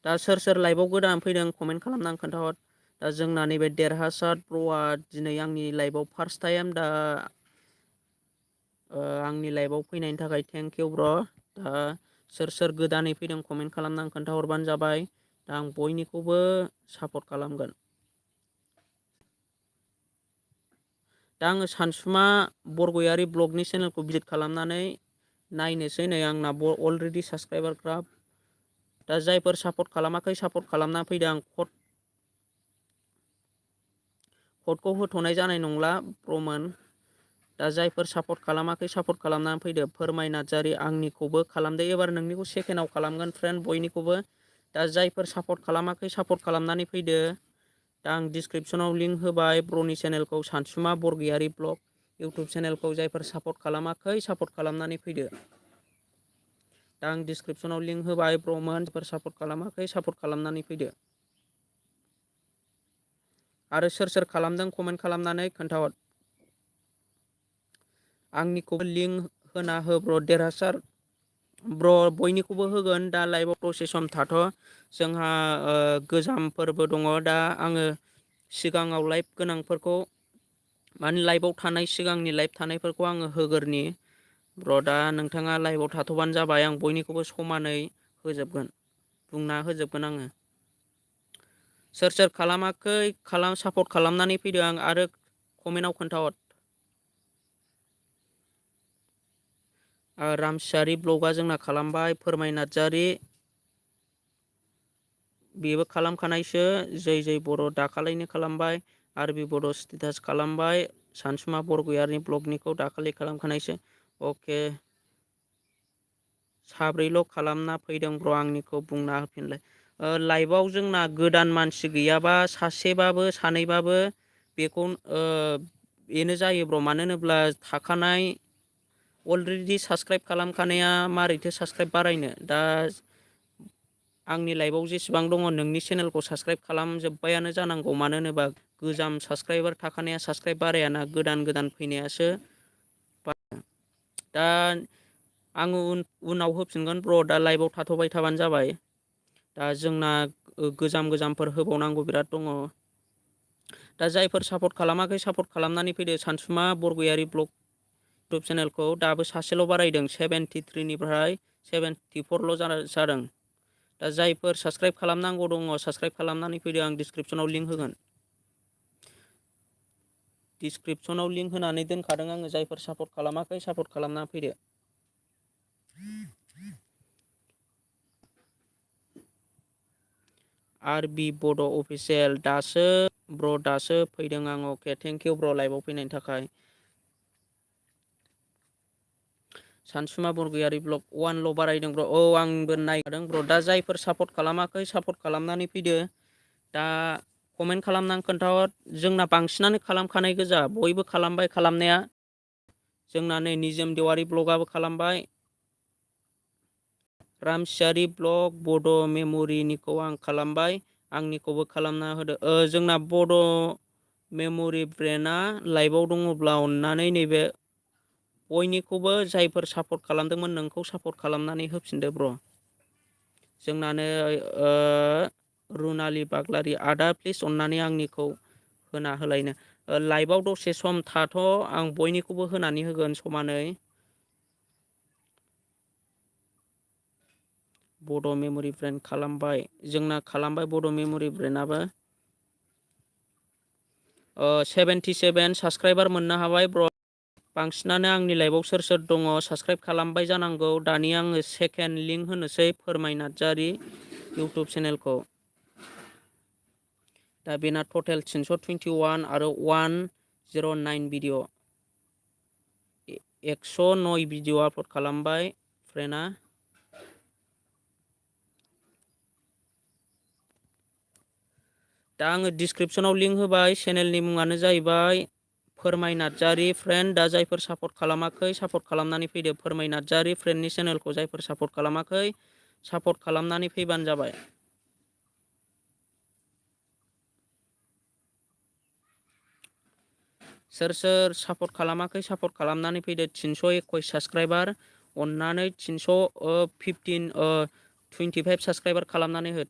दा सोर लाइभआव गोदान फैदों कमेन्ट खालामनानै खोन्थाहर। दा जोंना नैबे देरहासार ब्र'आ दिनै आंनि लाइभआव फार्स्ट टाइम। दा आंनि लाइभआव फैनायनि थाखाय थेंकिउ ब्र'। दा सोर गोदानै फैदों कमेन्ट खालामनानै खोन्थाहरबानो जाबाय। दा आं बयनिखौबो सापर्ट खालामगोन। दा आङो सानसुमा बरगयारि ब्लगनि चेनेलखौ भिजिट खालामनानै नायनोसै। नै आंना अलरेडि साबसक्राइबारफ्रा। दा जायफोर सापर्ट खालामाखै सापर्ट खालामना फैदो। आं कडखौ होथ'नाय जानाय नंला ब्र'मोन। दा जायफोर सापर्ट खालामाखै सापर्ट खालामनानै फैदो। फोरमाय नार्जारि आंनिखौबो खालामदो। एबार नोंनिखौ सेकेन्डआव खालामगोन फ्रेन्ड बयनिखौबो। दा जायफोर सापर्ट खालामाखै सापर्ट खालामनानै फैदो। दा आं डिसक्रिपसनाव लिंक होबाय ब्र'नि चेनेलखौ, सानसुमा बरगयारि ब्लग इउटुब चेनेलखौ। जायफोर सापर्ट खालामाखै सापर्ट खालामनानै फैदो। दा आं डिसक्रिपसनाव लिंक होबाय ब्र'मोन, जायफोर सापर्ट खालामाखै सापर्ट खालामनानै फैदो। आरो सोर खालामदों कमेन्ट खालामनानै खोन्थाहर। आंनिखौबो लिंक होना हो ब्र'। देरहासार ब्र' बयनिखौबो होगोन। दा लाइभआव दसे सम थाथ'। जोंहा गोजाम फोरबो दङ। दा आङो सिगाङाव लाइभ गोनांफोरखौ माने लाइभआव थानाय सिगांनि लाइभ थानायफोरखौ आङो होगोरनि ब्र'। दा नोंथाङा लाइभआव थाथ'बानो जाबाय, आं बयनिखौबो समानै होजोबगोन, बुंना होजोबगोन आङो। सोर खालामाखै सापर्ट खालामनानै फैदो। आं आरो कमेन्टआव खोन्थाहर। रामसियारि ब्लगआ जोंना खालामबाय। फोरमाय नार्जारि बेबो खालामखानायसो जै जै बर' दाखालिनो खालामबाय आरबि बर' स्टेटास खालामबाय सानसुमा बरगयारिनि ब्लगनिखौ दाखालि खालामखानायसो। अके साब्रैल' खालामना फैदों ब्र आंनिखौ बुंना होफिनलाय। लाइभआव जोंना गोदान मानसि गैयाबा सासेबाबो सानैबाबो बेखौ बेनो जायो ब्र मानो होनोब्ला थाखानाय अलरेडि साबसक्राइब खालामखानाया मारैथो साबसक्राइब बारायनो दा आंनि लाइफआव जेसेबां दङ नोंनि चेनेलखौ साबसक्राइब खालामजोब्बायानो जानांगौ मानो होनोबा गोजाम साबसक्राइबार थाखानाया साबसक्राइब बारायाना गोदान गोदान फैनायासो दा आङो उनाव होफिनगोन ब्र दा लाइभआव थाथ'बाय थाबानो जाबाय। दा जोंना गोजामफोर होबावनांगौ बिराद दङ। दा जायफोर सापर्ट खालामाखै सापर्ट खालामनानै फैदो सानसुमा बरगयारि ब्लग इउटुब चेनेलखौ दाबो सासेल' बारायदों 73निफ्राय 74ल' जादों। दा जायफोर साबसक्राइब खालामनांगौ दङ साबसक्राइब खालामनानै फैदो आं डिसक्रिपसनाव लिंक होगोन। डिसक्रिपसनाव लिंक होनानै दोनखादों आङो जायफोर सापर्ट खालामाखै सापर्ट खालामना फैदो। आरबि बड' अफिसियेल दासो ब्र दासो फैदों आं। अके थेंक इउ ब्र लाइभआव फैनायनि थाखाय। सानसुमा बरगयारि ब्लग 1ल' बारायदों ब्र औ आंबो नायखादों ब्र दा जायफोर सापर्ट खालामाखै सापर्ट खालामनानै फैदो। दा कमेन्ट खालामनानै खोन्थाहर जोंना बांसिनानो खालामखानाय गोजा बयबो खालामबाय खालामनाया जोंना नै निजोम देवारि ब्लगआबो खालामबाय। रामसियारि ब्लग बड' मेम'रिनिखौ आं खालामबाय आंनिखौबो खालामना होदो। जोंना बड' मेम'रि ब्रेन्डआ लाइभआव दङब्ला अननानै नैबे बयनिखौबो जायफोर सापर्ट खालामदोंमोन नोंखौ सापर्ट खालामनानै होफिनदो ब्र। जोंनानो रुनालि बाग्लारि आदा प्लिज अननानै आंनिखौ होना होलायनो लाइभआव दसे सम थाथ' आं बयनिखौबो होनानै होगोन समानै। बड' मेम'रि ब्रेन्ड खालामबाय जोंना खालामबाय बड' मेम'रि ब्रेन्डआबो 77 साबसक्राइबार मोननो हाबाय ब्र। बांसिनानो आंनि लाइभआव सोर सोर दङ साबसक्राइब खालामबाय जानांगौ। दानि आङो सेकेन्ड लिंक होनोसै फोरमाय नार्जारि इउटुब चेनेलखौ। दा बेना टटेल 321 आरो 109 भिडिअ 109 भिडिअ आपल'ड खालामबाय फ्रेन्डआ। दा आङो डिसक्रिपसनाव लिंक होबाय चेनेलनि मुङानो जाहैबाय फोरमाय नार्जारि फ्रेन्ड। दा जायफोर सापर्ट खालामाखै सापर्ट खालामनानै फैदो फोरमाय नार्जारि फ्रेन्डनि चेनेलखौ जायफोर सापर्ट खालामाखै सापर्ट खालामनानै फैबानो जाबाय। सोर सोर सापर्ट खालामाखै सापर्ट खालामनानै फैदो 321 साबसक्राइबार अननानै 25 साबसक्राइबार खालामनानै हो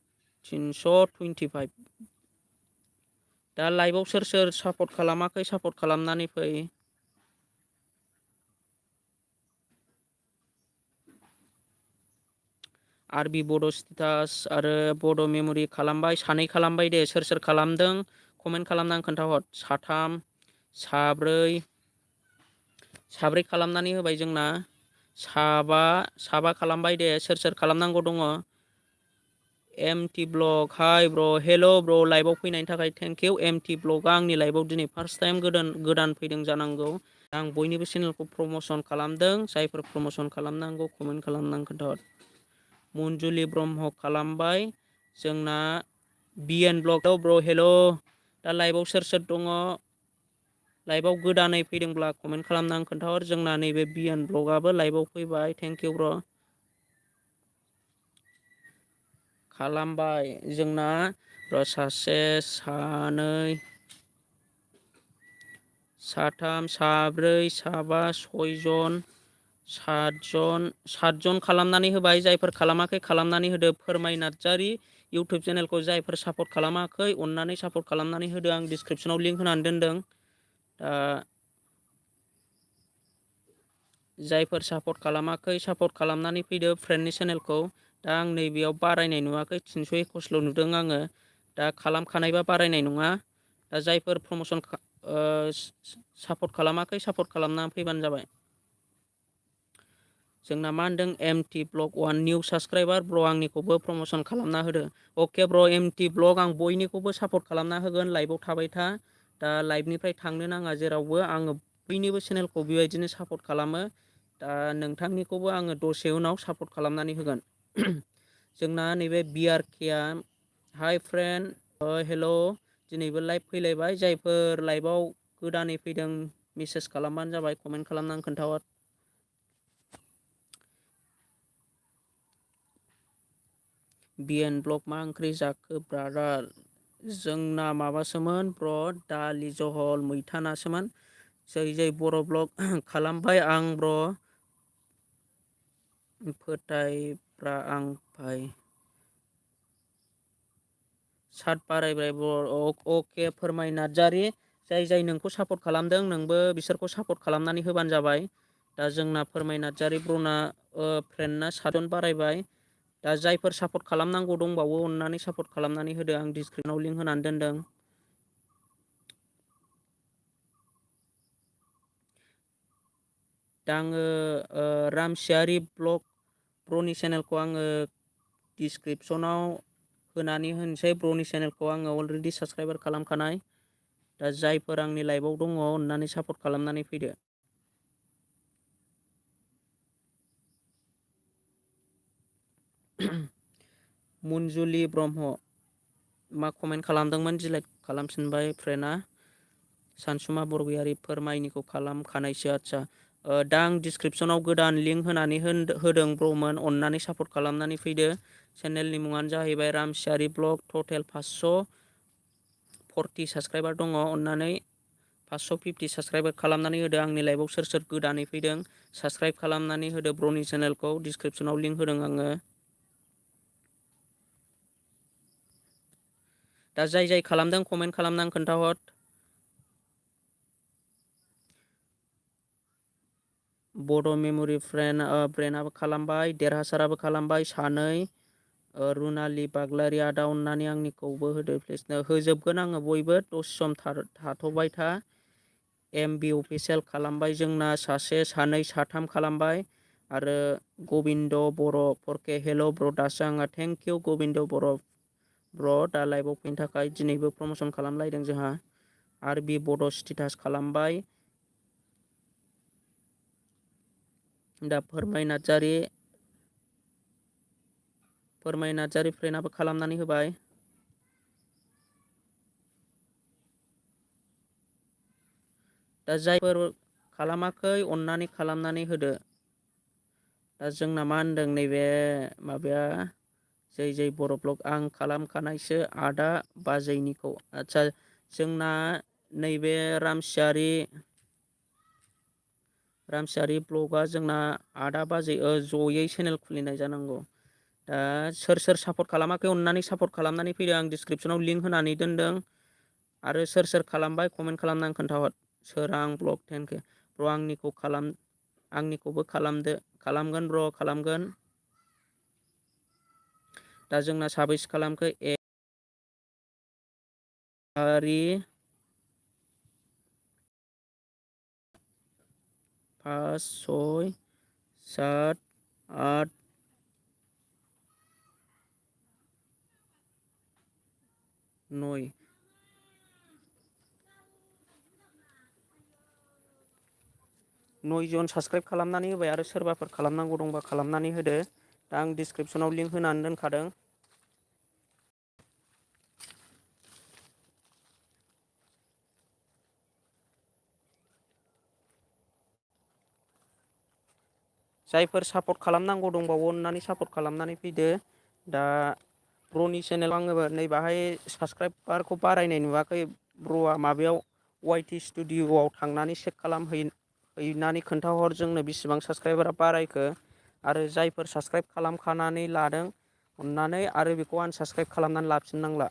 325। दा लाइभआव सोर सोर सापर्ट खालामाखै सापर्ट खालामनानै फै। आरबि बड' स्टेटास आरो बड' मेम'रि खालामबाय सानै खालामबाय दे सोर सोर खालामदों कमेन्ट खालामनानै खोन्थाहर। साथाम साब्रै खालामनानै होबाय जोंना साबा खालामबाय दे सोर सोर खालामनांगौ दङ। एमटि ब्लग हाय ब्र हेल' ब्र लाइभआव फैनायनि थाखाय थेंक इउ। एमटि ब्लगआ आंनि लाइभआव दिनै फार्स्ट टाइम गोदान फैदों जानांगौ। आं बयनिबो चेनेलखौ प्रमसन खालामदों जायफोर प्रमसन खालामनांगौ कमेन्ट खालामनानै खोन्थाहर। मन्जुलि ब्रह्म खालामबाय जोंना बिएन ब्लग ब्र हेल' दा लाइभआव सोर सोर दङ लाइभआव गोदानै फैदोंब्ला कमेन्ट खालामनानै खोन्थाहर। जोंना नैबे बिएन ब्लगआबो लाइभआव फैबाय थेंक इउ ब्र। खालामबाय जोंना सासे सानै साथाम साब्रै साबा सयजन सातजन खालामनानै होबाय। जायफोर खालामाखै खालामनानै होदो। फोरमाय नार्जारि इउटुब चेनेलखौ जायफोर सापर्ट खालामाखै अननानै सापर्ट खालामनानै होदो। आं डिसक्रिपसनाव लिंक होनानै दोनदों। जायफोर सापर्ट खालामाखै सापर्ट खालामनानै फैदो फ्रेन्डनि चेनेलखौ। दा आं नैबेयाव बारायनाय नुवाखै 321 नुदों आङो। दा खालामखानायबा बारायनाय नङा। दा जायफोर प्रमसन सापर्ट खालामाखै सापर्ट खालामना फैबानो जाबाय। जोंना मा होनदों MT Blog 1 निउ साबसक्राइबार ब्र आंनिखौबो प्रमोसन खालामना होदो। अके ब्र MT Blog आं बयनिखौबो सापर्ट खालामना होगोन लाइभआव थाबाय था। दा लाइभनिफ्राय थांनो नाङा जेरावबो आङो बयनिबो चेनेलखौ बेबायदिनो सापर्ट खालामो। दा नोंथांनिखौबो आङो दसे उनाव सापर्ट खालामनानै होगोन। जोंना नैबे BRKआ हाय फ्रेन्ड हेल' दिनैबो लाइभ फैलायबाय जायफोर लाइभआव गोदानै फैदों मेसेज खालामबानो जाबाय कमेन्ट खालामनानै खोन्थाहर। BN ब्लग मा ओंख्रि जाखो ब्रादार? जोंना माबासोमोन ब्र दालि जहल मैथा नासोमोन। जै बर' ब्लग खालामबाय आं ब्र फोथायब्रा आं भाइ सात बारायबाय अके फोरमाय नार्जारि जाय नोंखौ सापर्ट खालामदों नोंबो बिसोरखौ सापर्ट खालामनानै होबानो जाबाय। दा जोंना फोरमाय नार्जारि ब्रना फ्रेन्डना 7 जन बारायबाय। दा जायफोर सापर्ट खालामनांगौ दंबावो अननानै सापर्ट खालामनानै होदो आं डिसक्रिपसनाव लिंक होनानै दोनदों। दा आङो रामसियारि ब्लग ब्रनि चेनेलखौ आङो डिसक्रिपसनाव होनानै होनोसै। ब्रनि चेनेलखौ आङो अलरेडि साबसक्राइबार खालामखानाय। दा जायफोर आंनि लाइभआव दङ अननानै सापर्ट खालामनानै फैदो। मुनजुलि ब्रह्म मा कमेन्ट खालामदोंमोन डिलाइट खालामफिनबाय फ्रेन्डआ। सानसुमा बरगयारि फोरमायनिखौ खालामखानायसो आदसा दा आं डिसक्रिपसनाव गोदान लिंक होनानै होदों ब्रमोन अननानै सापर्ट खालामनानै फैदो। चेनेलनि मुङानो जाहैबाय रामसियारि ब्लग टटेल 540 साबसक्राइबार दङ अननानै 550 साबसक्राइबार खालामनानै होदो। आंनि लाइभआव सोर गोदानै फैदों साबसक्राइब खालामनानै होदो ब्रनि चेनेलखौ डिसक्रिपसनाव लिंक होदों आङो। दा जाय खालामदों कमेन्ट खालामनानै खोन्थाहर। बड' मेम'रि ब्रेन्डआबो खालामबाय देरहासाराबो खालामबाय सानै रुनालि बाग्लारि आदा अननानै आंनिखौबो होदो प्लिजनो होजोबगोन आङो बयबो दसे सम थाथ'बाय था। MB अफिसियेल खालामबाय जोंना सासे सानै साथाम खालामबाय आरो गबिन्द बर' 4K हेल' ब्र दासो आंहा थेंक इउ गबिन्द बर' ब्र दा लाइभआव फैनो थाखाय दिनैबो प्रमसन खालामलायदों जोंहा। RB बड' स्टेटास खालामबाय। दा फोरमाय नार्जारि फ्रेन्डआबो खालामनानै होबाय। दा जायफोर खालामाखै अननानै खालामनानै होदो। दा जोंना मा होनदों नैबे माबाया जै बर' ब्लग आं खालामखानायसो आदा बाजैनिखौ आदसा जोंना नैबे रामसियारि ब्लगआ जोंना आदा बाजै जयै चेनेल खुलिनाय जानांगौ। दा सोर सापर्ट खालामाखै अननानै सापर्ट खालामनानै फैदो आं डिसक्रिपसनाव लिंक होनानै दोनदों। आरो सोर खालामबाय कमेन्ट खालामनानै खोन्थाहर। सोरां ब्लग थेंक इउ ब्र आंनिखौबो खालामगोन ब्र खालामगोन। दा जोंना साबैसे खालामखो आरि 5 6 7 8 9 जन साबसक्राइब खालामनानै होबाय आरो सोरबाफोर खालामनांगौ दंबा खालामनानै होदो। दा आं डिसक्रिपसनाव लिंक होनानै दोनखादों। जायफोर सापर्ट खालामनांगौ दंबावो अननानै सापर्ट खालामनानै फैदो। दा ब्रनि चेनेल आङो नै बाहाय साबसक्राइबारखौ बारायनाय नुवाखै ब्र'आ माबायाव YT स्टुडिअ'आव थांनानै चेक हैनानै खोन्थाहर जोंनो बेसिबां साबसक्राइबारा बारायखो आरो जायफोर साबसक्राइब खालामखानानै लादों अननानै आरो बेखौ आनसाबसक्राइब खालामनानै लाफिननांला।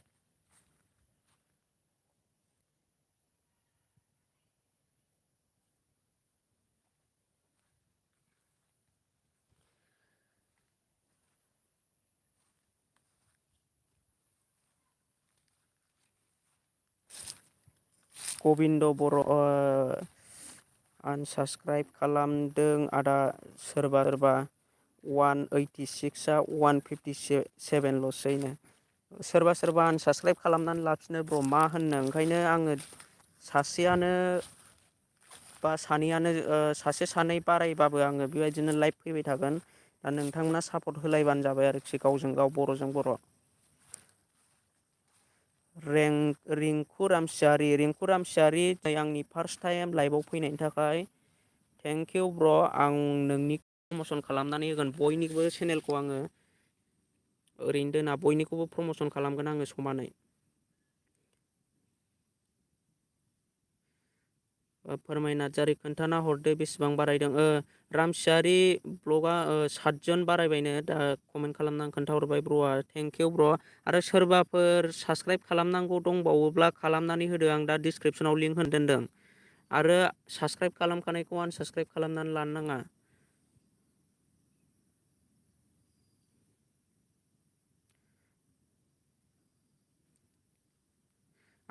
गबिन्द बर' आनसाबस्क्राइब खालामदों आदा सोरबा 186आ 157ल'सैनो सोरबा आनसाबस्क्राइब खालामनानै लाफिनो ब्र मा होननो ओंखायनो आङो सासेयानो बा सानैयानो सासे सानै बारायबाबो आङो बेबायदिनो लाइभ फैबाय थागोन। दा नोंथांमोना सापर्ट होलायबानो जाबाय आरोखि गावजों गाव बर'जों बर'। रिंकु रामसियारि आंनि फार्स्ट टाइम लाइभआव फैनायनि थाखाय थेंक इउ ब्र' आं नोंनि प्रमसन खालामनानै होगोन बयनिबो चेनेलखौ आङो ओरैनो दोना बयनिखौबो प्रमसन खालामगोन आङो समानै। फोरमाय नार्जारि खोन्थाना हरदो बेसेबां बारायदों रामसियारि ब्लगआ 7 जन बारायबायनो दा कमेन्ट खालामनानै खोन्थाहरबाय ब्र'आ थेंक इउ ब्र'। आरो सोरबाफोर साबसक्राइब खालामनांगौ दंबावोब्ला खालामनानै होदो आं दा डिसक्रिपसनाव लिंक होना दोन्दों। आरो साबसक्राइब खालामखानायखौ आनसाबसक्राइब खालामनानै लानो नाङा।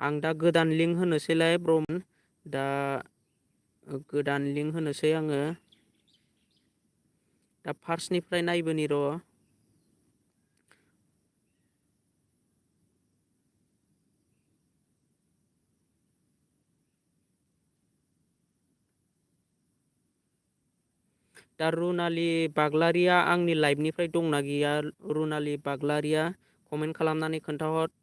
आं दा गोदान लिंक होनोसैलाय ब्र दा गोदान लिंक होनोसै आङो दा फार्स्टनिफ्राय नायबोनि र'। दा रुनालि बाग्लारिया आंनि लाइभनिफ्राय दंना गैया रुनालि बाग्लारिया कमेन्ट खालामनानै खोन्थाहर।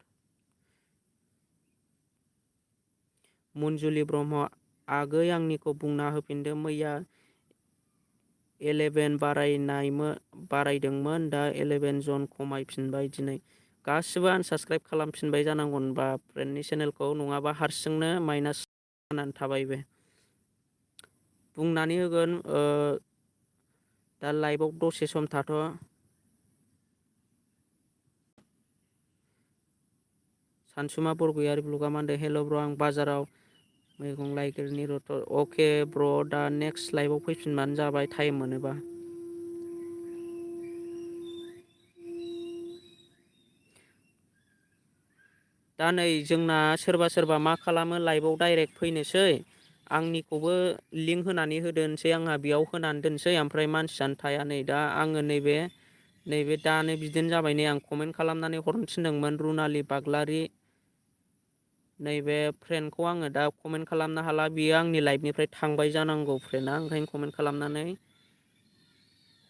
मन्जुलि ब्रह्म आगै आंनिखौ बुंना होफिनदो मैया 11 बारायदोंमोन दा 11 जन खमायफिनबाय दिनै। गासिबो आनसाबस्क्राइब खालामफिनबाय जानांगौ होनबा फ्रेन्डनि चेनेलखौ नङाबा हारसिंनो माइनास जानानै थाबाय बे। बुंनानै होगोन दा लाइभआव दसे सम थाथ'। सानसुमा बरगयारि ब्लगा मा होनदों हेल' ब्र आं बाजाराव मैगं लायगिरनि रथ अके ब्र' दा नेक्स्ट लाइभआव फैफिनबानो जाबाय टाइम मोनोबा। दा नै जोंना सोरबा मा खालामो लाइभआव डाइरेक्ट फैनोसै आंनिखौबो लिंक होनानै होदोनोसै आंहा बेयाव होनानै दोनसै ओमफ्राय मानसियानो थाया नै दा आङो नैबे दानो बिदिनो जाबाय नै आं कमेन्ट खालामनानै हरनो थिनदोंमोन रुनालि बाग्लारि नैबे फ्रेन्डखौ आङो दा कमेन्ट खालामनो हाला बियो आंनि लाइफनिफ्राय थांबाय जानांगौ फ्रेन्डआ ओंखायनो कमेन्ट खालामनानै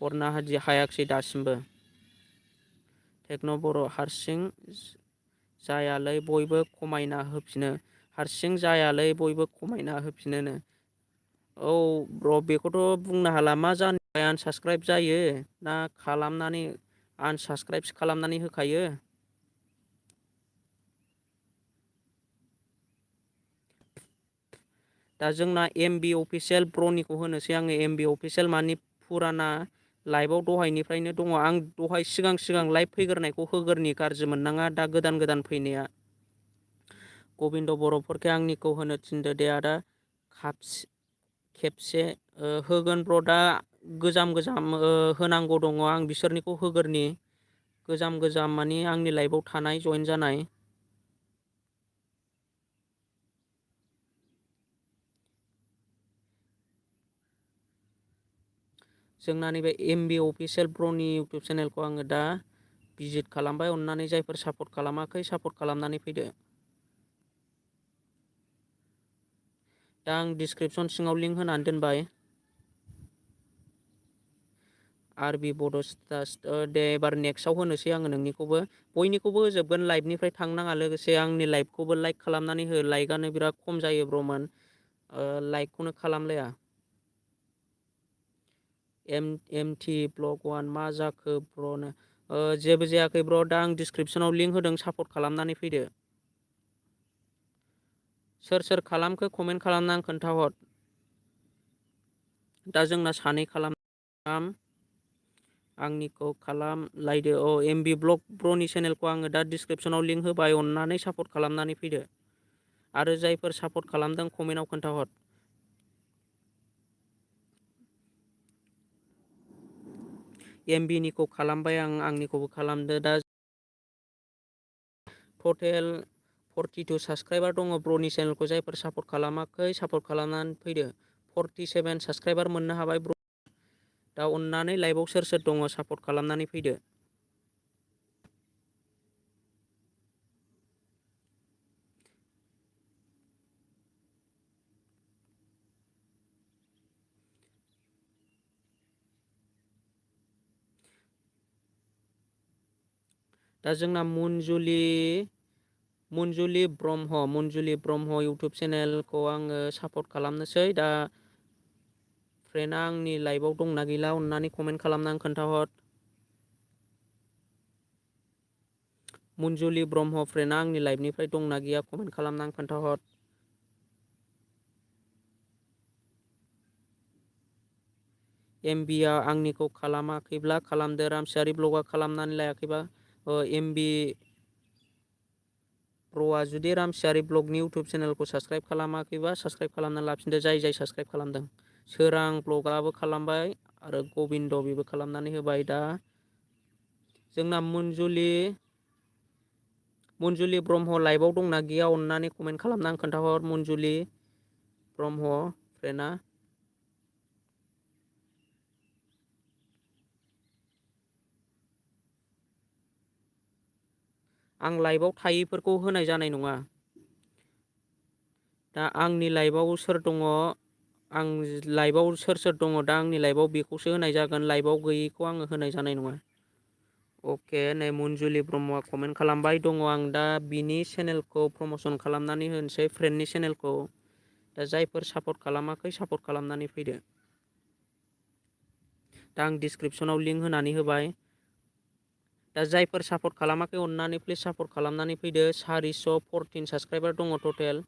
हरनो हायाखिसै दासिमबो। टेक्न' बर' हारसिं जायालै बयबो खमायना होफिनो हारसिं जायालै बयबो खमायना होफिनोनो। औ ब्र' बेखौथ' बुंनो हाला मा जानो आनसाबस्क्राइब जायो ना खालामनानै आनसाबस्क्राइबसो खालामनानै होखायो। दा जोंना एमबि अफिसियेल ब्र'निखौ होनोसै आङो एमबि अफिसियेल मानि फुराना लाइभआव दहायनिफ्रायनो दङ आं दहाय सिगां लाइभ फैग्रोनायखौ होगोरनि गाज्रि मोननाङा दा गोदान फैनाया। गबिन्द बर'फोरखौ आंनिखौ होनो थिनदो दे आदा खेबसे होगोन ब्र' दा गोजाम होनांगौ दङ आं बिसोरनिखौ होगोरनि गोजाम मानि आंनि लाइफआव थानाय जइेन जानाय। जोंना नैबे एमबि अफिसियेल ब्र'नि इउटुब चेनेलखौ आङो दा भिजिट खालामबाय अननानै जायफोर सापर्ट खालामाखै सापर्ट खालामनानै फैदो। दा आं डिसक्रिपसन सिङाव लिंक होनानै दोनबाय। आर बि बड' स्टास दे एबार नेक्स्टआव होनोसै आङो नोंनिखौबो बयनिखौबो होजोबगोन लाइभनिफ्राय थांनाङा लोगोसे आंनि लाइभखौबो लाइक खालामनानै हो लाइकआनो बिराद खम जायो ब्र'मोन लाइकखौनो खालामलाया। एमटि ब्लक वान मा जाखो ब्र'नो जेबो जायाखै ब्र' दा आं डिसक्रिपसनाव लिंक होदों सापर्ट खालामनानै फैदो। सोर खालामखो कमेन्ट खालामनानै खोन्थाहर। दा जोंना सानै आंनिखौ खालामलायदो एमबि ब्लग ब्र'नि चेनेलखौ आङो दा डिसक्रिपसनाव लिंक होबाय अननानै सापर्ट खालामनानै फैदो आरो जायफोर सापर्ट खालामदों कमेन्टआव खोन्थाहर। एमबिनिखौ खालामबाय आं आंनिखौबो खालामदो दा टटेल 42 साबसक्राइबार दङ ब्र'नि चेनेलखौ जायफोर सापर्ट खालामाखै सापर्ट खालामनानै फैदो 47 साबस्क्राइबार मोननो हाबाय ब्र। दा अननानै लाइभआव सोर सोर दङ सापर्ट खालामनानै फैदो। दा जोंना मुनजुलि ब्रह्म इउटुब चेनेलखौ आङो सापर्ट खालामनोसै। दा फ्रेन्डआ आंनि लाइभआव दंना गैला अननानै कमेन्ट खालामनानै खोन्थाहर। मुनजुलि ब्रह्म फ्रेन्डआ आंनि लाइभनिफ्राय दंना गैया कमेन्ट खालामनानै खोन्थाहर। एमबिआ आंनिखौ खालामाखैब्ला खालामदो। रामसियारि ब्लगआ खालामनानै लायाखैबा एमबि ब्र'आ जुदि रामसियारि ब्लगनि इउटुब चेनेलखौ साबस्क्राइब खालामाखैबा साबस्क्राइब खालामना लाफिनदो। जाय साबस्क्राइब खालामदों। सोरां ब्लगआबो खालामबाय आरो गबिन्द बेबो खालामनानै होबाय। दा जोंना मुनजुलि ब्रह्म लाइभआव दंना गैया अननानै कमेन्ट खालामनानै खोन्थाहर। मुनजुलि ब्रह्म फ्रेन्डआ आं लाइभआव थायैफोरखौ होनाय जानाय नङा। दा आंनि लाइभआव सोर दङ दा आंनि लाइभआव बेखौसो होनाय जागोन। लाइभआव गैयैखौ आङो होनाय जानाय नङा। अके नै मुनजुलि ब्रह्मआ कमेन्ट खालामबाय दङ। आं दा बिनि चेनेलखौ प्रमसन खालामनानै होनोसै फ्रेन्डनि चेनेलखौ। दा जायफोर सापर्ट खालामाखै सापर्ट खालामनानै फैदो। दा आं डिसक्रिपसनाव लिंक होनानै होबाय। दा जायफोर सापर्ट खालामाखै अननानै प्लिज सापर्ट खालामनानै फैदो। 414 साबस्क्राइबार दङ टटेल।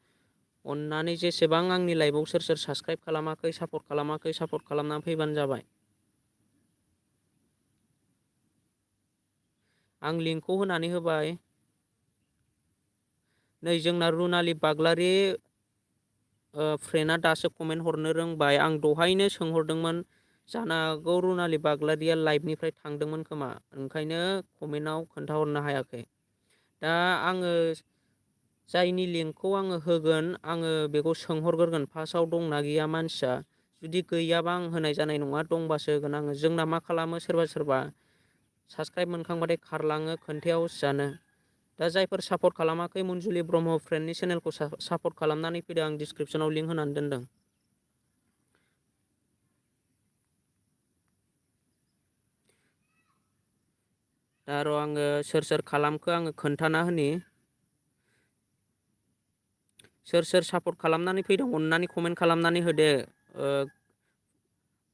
अननानै जेसेबां आंनि लाइभआव सोर साबस्क्राइब खालामाखै सापर्ट खालामनानै फैबानो जाबाय। आं लिंकखौ होनानै होबाय। नै जोंना रुनालि बाग्लारि फ्रेन्डआ दासो कमेन्ट हरनो रोंबाय। आं दहायनो सोंहरदोंमोन जानो हागौ रुनालि बाग्लारिया लाइभनिफ्राय थांदोंमोन खोमा ओंखायनो कमेन्टआव खोन्थाहरनो हायाखै। दा आङो जायनि लिंकखौ आङो होगोन आङो बेखौ सोंहरग्रोगोन फार्स्टआव दंना गैया मानसिया। जुदि गैयाबा आं होनाय जानाय नङा दंबासो होगोन आङो। जोंना मा खालामो सोरबा साबस्क्राइब मोनखांबाथाय खारलाङो खोन्थाया हसियानो। दा जायफोर सापर्ट खालामाखै मुनजुलि ब्रह्म फ्रेन्डनि चेनेलखौ सापर्ट खालामनानै फैदो। आं डिसक्रिपसनाव लिंक होनानै दोनदों। दा र' आङो सोर खालामखो आङो खोन्थाना होनि। सोर सापर्ट खालामनानै फैदों अननानै कमेन्ट खालामनानै होदो।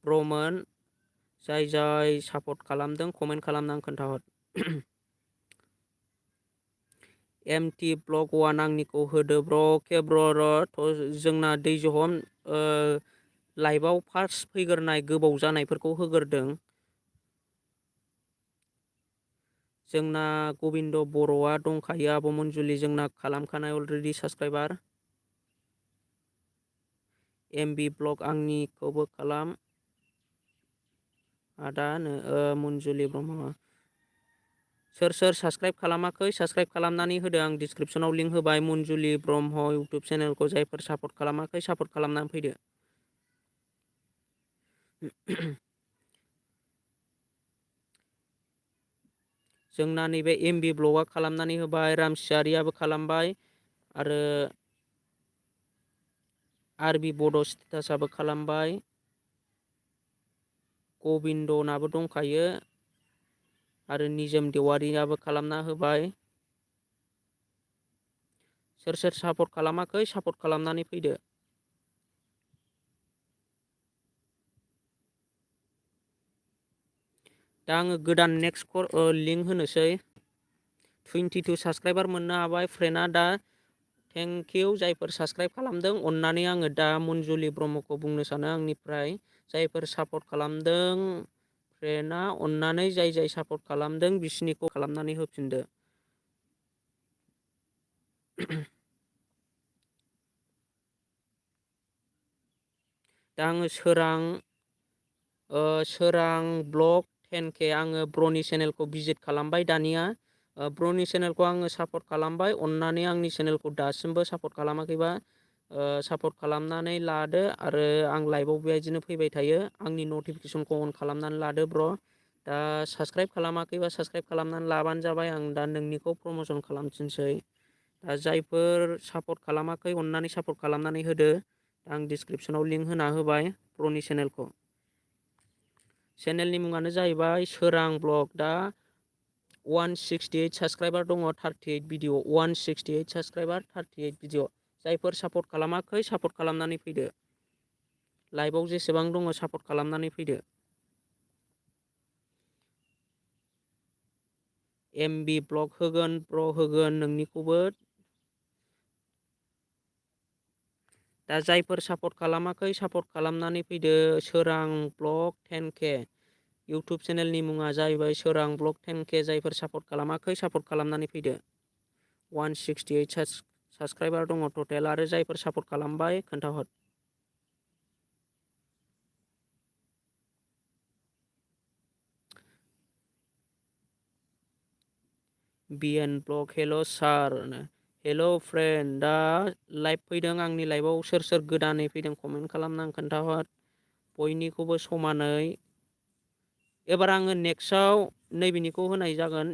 ब्रमोन जाय सापर्ट खालामदों कमेन्ट खालामनानै खोन्थाहर। एमटि ब्लग 1 आंनिखौ होदो ब्र'। अके ब्र' र' जोंना दैजहम लाइभआव फार्स्ट फैग्रोनाय गोबाव जानायफोरखौ होग्रोदों। जोंना गबिन्द बर'आ दंखायो। आब' मुनजुलि जोंना खालामखानाय अलरेडि साबस्क्राइबार। एमबि ब्लग आंनिखौबो खालाम। आदा मुनजुलि ब्रह्म सोर साबस्क्राइब खालामाखै साबस्क्राइब खालामनानै होदो। आं डिसक्रिपसनाव लिंक होबाय मुनजुलि ब्रह्म इउटुब चेनेलखौ। जायफोर सापर्ट खालामाखै सापर्ट खालामनानै फैदो। जोंना नैबे एमबि ब्लगआ खालामनानै होबाय। रामसियारियाबो खालामबाय आरो आरबि बड' स्टेटासआबो खालामबाय। गबिन्दनाबो दंखायो आरो निजोम देवारियाबो खालामना होबाय। सोर सापर्ट खालामाखै सापर्ट खालामनानै फैदो। दा आङो गोदान नेक्स्ट लिंक होनोसै। 22 साबस्क्राइबार मोननो हाबाय फ्रेन्डआ दा। थेंक इउ जायफोर साबस्क्राइब खालामदों अननानै आङो दा मुनजुलि ब्रह्मखौ बुंनो सानो आंनिफ्राय जायफोर सापर्ट खालामदों फ्रेन्डआ अननानै जाय सापर्ट खालामदों बिसिनिखौ खालामनानै होफिनदो। दा आङो सोरां ब्लग 10K आङो ब्रनि चेनेलखौ भिजिट खालामबाय दानिया। ब्रनि चेनेलखौ आङो सापर्ट खालामबाय। अननानै आंनि चेनेलखौ दासिमबो सापर्ट खालामाखैबा सापर्ट खालामनानै लादो आरो आं लाइभआव बेबायदिनो फैबाय थायो आंनि नटिफिकेसनखौ अन खालामनानै लादो ब्र' दा साबस्क्राइब खालामाखैबा साबस्क्राइब खालामनानै लाबानो जाबाय आं दा नोंनिखौ प्रम'सन खालामफिनसै दा जायफोर सापर्ट खालामाखै अननानै सापर्ट खालामनानै होदो आं डिसक्रिपसनाव लिंक होना होबाय प्र'नि चेनेलनि मुङानो जाहैबाय सोरां ब्लग दा 168 साबस्क्राइबार दङ 38 भिडिअ 168 साबस्क्राइबार 38 भिडिअ जायफोर सापर्ट खालामाखै सापर्ट खालामनानै फैदो लाइभआव जेसेबां दङ सापर्ट खालामनानै फैदो MB ब्लग होगोन प्र होगोन नोंनिखौबो दा जायफोर सापर्ट खालामाखै सापर्ट खालामनानै फैदो सोरां ब्लग 10K इउटुब चेनेलनि मुङा जाहैबाय सोरां ब्लग 10K जायफोर सापर्ट खालामाखै सापर्ट खालामनानै फैदो 168 साबस्क्राइबार दङ टटेल आरो जायफोर सापर्ट खालामबाय खोन्थाहर BN ब्लग हेल' सार हेल' फ्रेन्ड दा लाइभ फैदों आंनि लाइभआव सोर सोर गोदानै फैदों कमेन्ट खालामनानै खोन्थाहर बयनिखौबो समानै एबार आङो नेक्स्टआव नैबेनिखौ होनाय जागोन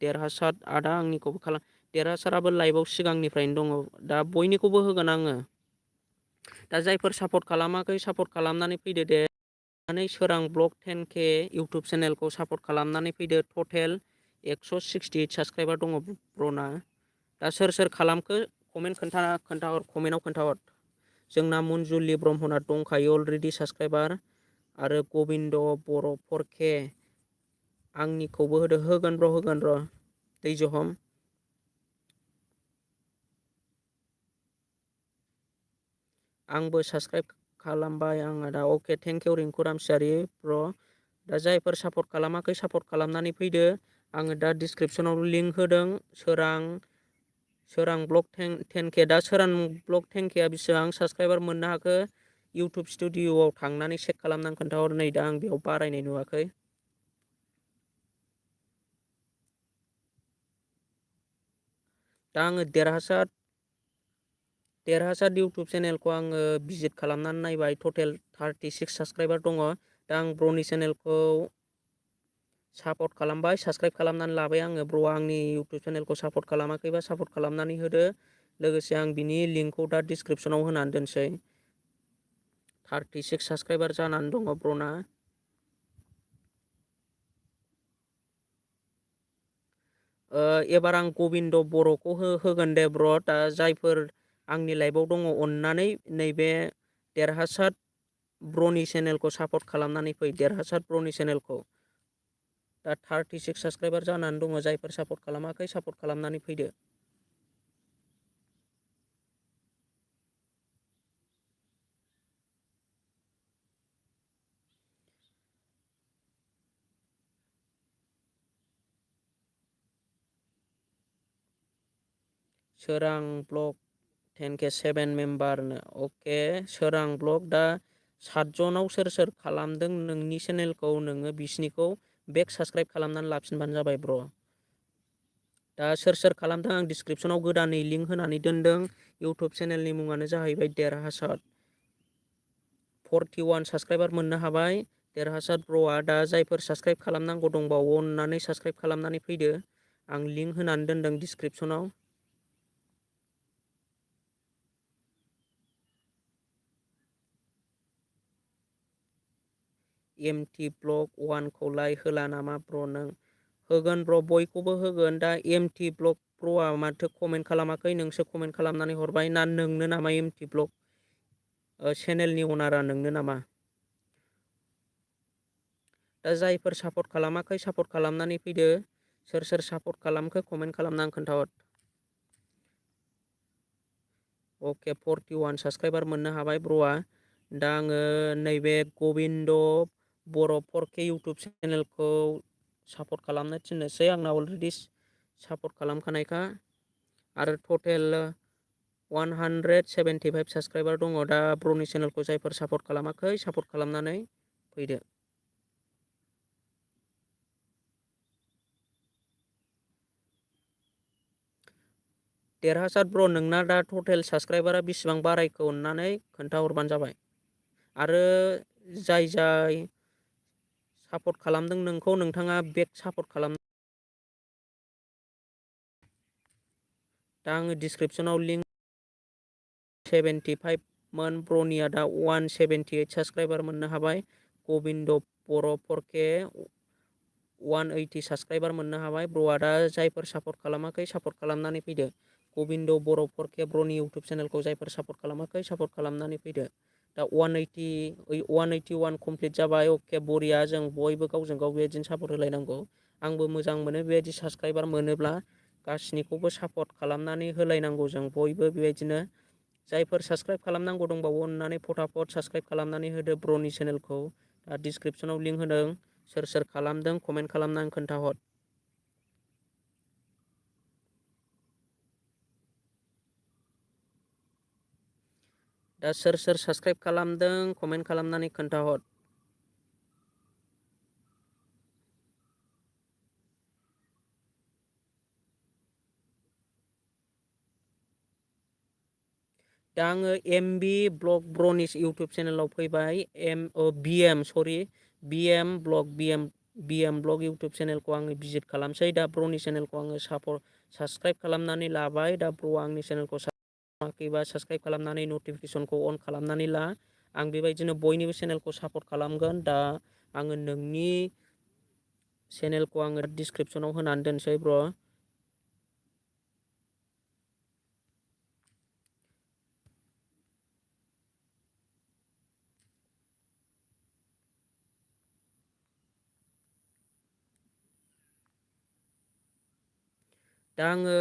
देरहासार आदा आंनिखौबो खालाम देरहासाराबो लाइभआव सिगांनिफ्रायनो दङ दा बयनिखौबो होगोन आङो दा जायफोर सापर्ट खालामाखै सापर्ट खालामनानै फैदो दे सोरां ब्लग 10K इउटुब चेनेलखौ सापर्ट खालामनानै फैदो टटेल 168 साबस्क्राइबार दङ ब्र'ना दा सोर सोर खालामखो कमेन्ट खोन्थाहर कमेन्टआव खोन्थाहर जोंना मन्जुलि ब्रह्मना दंखायो अलरेडि साबस्क्राइबार आरो गबिन्द बर' 4K आंनिखौबो होगोन र' दैजहम आंबो साबस्क्राइब खालामबाय आङो दा अके थेंकिउ रिंकु रामसियारि ब्र' दा जायफोर सापर्ट खालामाखै सापर्ट खालामनानै फैदो आङो दा डिसक्रिपसनाव लिंक होदों सोरां ब्लग 10K दा सोरां ब्लग 10Kआ बेसेबां साबस्क्राइबार मोननो हाखो इउटुब स्टुडिअ'आव थांनानै चेक खालामनानै खोन्थाहर नै दा आं बेयाव बारायनाय नुवाखै दा आङो देरहासार इउटुब चेनेलखौ आङो भिजिट खालामनानै नायबाय टटेल 36 साबस्क्राइबार दङ दा आं ब्र'नि चेनेलखौ सापर्ट खालामबाय साबस्क्राइब खालामनानै लाबाय आङो ब्र'आ आंनि इउटुब चेनेलखौ सापर्ट खालामाखैबा सापर्ट खालामनानै होदो लोगोसे आं बिनि लिंकखौ दा डिसक्रिपसनाव होनानै दोनसै 36 साबस्क्राइबार जानानै दङ ब्र'ना एबार आं गबिन्द बर'खौ होगोन दे ब्र' दा जायफोर आंनि लाइभआव दङ अननानै नैबे देरहासार ब्र'नि चेनेलखौ सापर्ट खालामनानै फै देरहासार ब्र'नि चेनेलखौ दा 36 साबस्क्राइबार जानानै दङ जायफोर सापर्ट खालामाखै सापर्ट खालामनानै फैदो सोरां ब्लग 10K 7 मेम्बारनो अके सोरां ब्लग दा 7 जनाव सोर सोर खालामदों नोंनि चेनेलखौ नोङो बिसिनिखौ बेक साबस्क्राइब खालामनानै लाफिनबानो जाबाय ब्र' दा सोर सोर खालामदों आं डिसक्रिपसनाव गोदानै लिंक होनानै दोनदों इउटुब चेनेलनि मुङानो जाहैबाय देरहासार 41 साबस्क्राइबार मोननो हाबाय देरहासार ब्र'आ दा जायफोर साबस्क्राइब खालामनांगौ दंबावो अननानै साबस्क्राइब खालामनानै फैदो आं लिंक होनानै दोनदों डिसक्रिपसनाव MT ब्लग 1खौलाय होला नामा ब्र' नों होगोन ब्र' बयखौबो होगोन दा MT ब्लग प्र'आ माथो कमेन्ट खालामाखै नोंसो कमेन्ट खालामनानै हरबाय ना नोंनो नामा MT ब्लग चेनेलनि अनारा नोंनो नामा दा जायफोर सापर्ट खालामाखै सापर्ट खालामनानै फैदो सोर सोर सापर्ट खालामखो कमेन्ट खालामनानै खोन्थाहर अके 41 साबस्क्राइबार मोननो हाबाय ब्र'आ दा आङो नैबे गबिन्द बर' 4K इउटुब चेनेलखौ सापर्ट खालामनो थिननोसै आंना अलरेडि सापर्ट खालामखानायखा आरो टटेल 175 साबस्क्राइबार दङ दा ब्र'नि चेनेलखौ जायफोर सापर्ट खालामाखै सापर्ट खालामनानै फैदो देरहासार ब्र नोंना दा टटेल साबस्क्राइबारा बेसेबां बारायखो अननानै खोन्थाहरबानो जाबाय। आरो जाय सापर्ट खालामदों नोंखौ नोंथाङा बेक सापर्ट खालाम। दा आङो डिसक्रिपसनाव लिंक 75 मोन ब्रनिया दा 178 साबस्क्राइबार मोननो हाबाय। गबिन्द बर' 4K 180 साबस्क्राइबार मोननो हाबाय। ब्र'आ दा जायफोर सापर्ट खालामाखै सापर्ट खालामनानै फैदो। गबिन्द बर' 4K ब्र'नि इउटुब चेनेलखौ जायफोर सापर्ट खालामाखै सापर्ट खालामनानै फैदो। दा 181 कमप्लिट जाबाय। अके बरिया जों बयबो गावजों गाव बेबायदिनो सापर्ट होलायनांगौ। आंबो मोजां मोनो बेबायदि साबस्क्राइबार मोनोब्ला गासिनिखौबो सापर्ट खालामनानै होलायनांगौ जों बयबो बेबायदिनो। जायफोर साबस्क्राइब खालामनांगौ दंबावो अननानै फटाफट साबस्क्राइब खालामनानै होदो ब्र'नि चेनेलखौ। दा डिसक्रिपसनाव लिंक होदों। सोर सोर खालामदों कमेन्ट खालामनानै खोन्थाहर। दा सोर सोर साबस्क्राइब खालामदों कमेन्ट खालामनानै खोन्थाहर। दा आङो MB ब्लग ब्र'नि इउटुब चेनेलाव फैबाय। BM ब्लग इउटुब चेनेलखौ आङो भिजिट खालामसै। दा ब्र'नि चेनेलखौ आङो साबस्क्राइब खालामनानै लाबाय। दा ब्र'आ आंनि चेनेलखौ खालामाखैबा साबस्क्राइब खालामनानै नटिफिकेसनखौ अन खालामनानै ला। आं बेबायदिनो बयनिबो चेनेलखौ सापर्ट खालामगोन। दा आङो नोंनि चेनेलखौ आङो डिसक्रिपसनाव होनानै दोनसै ब्र'। दा आङो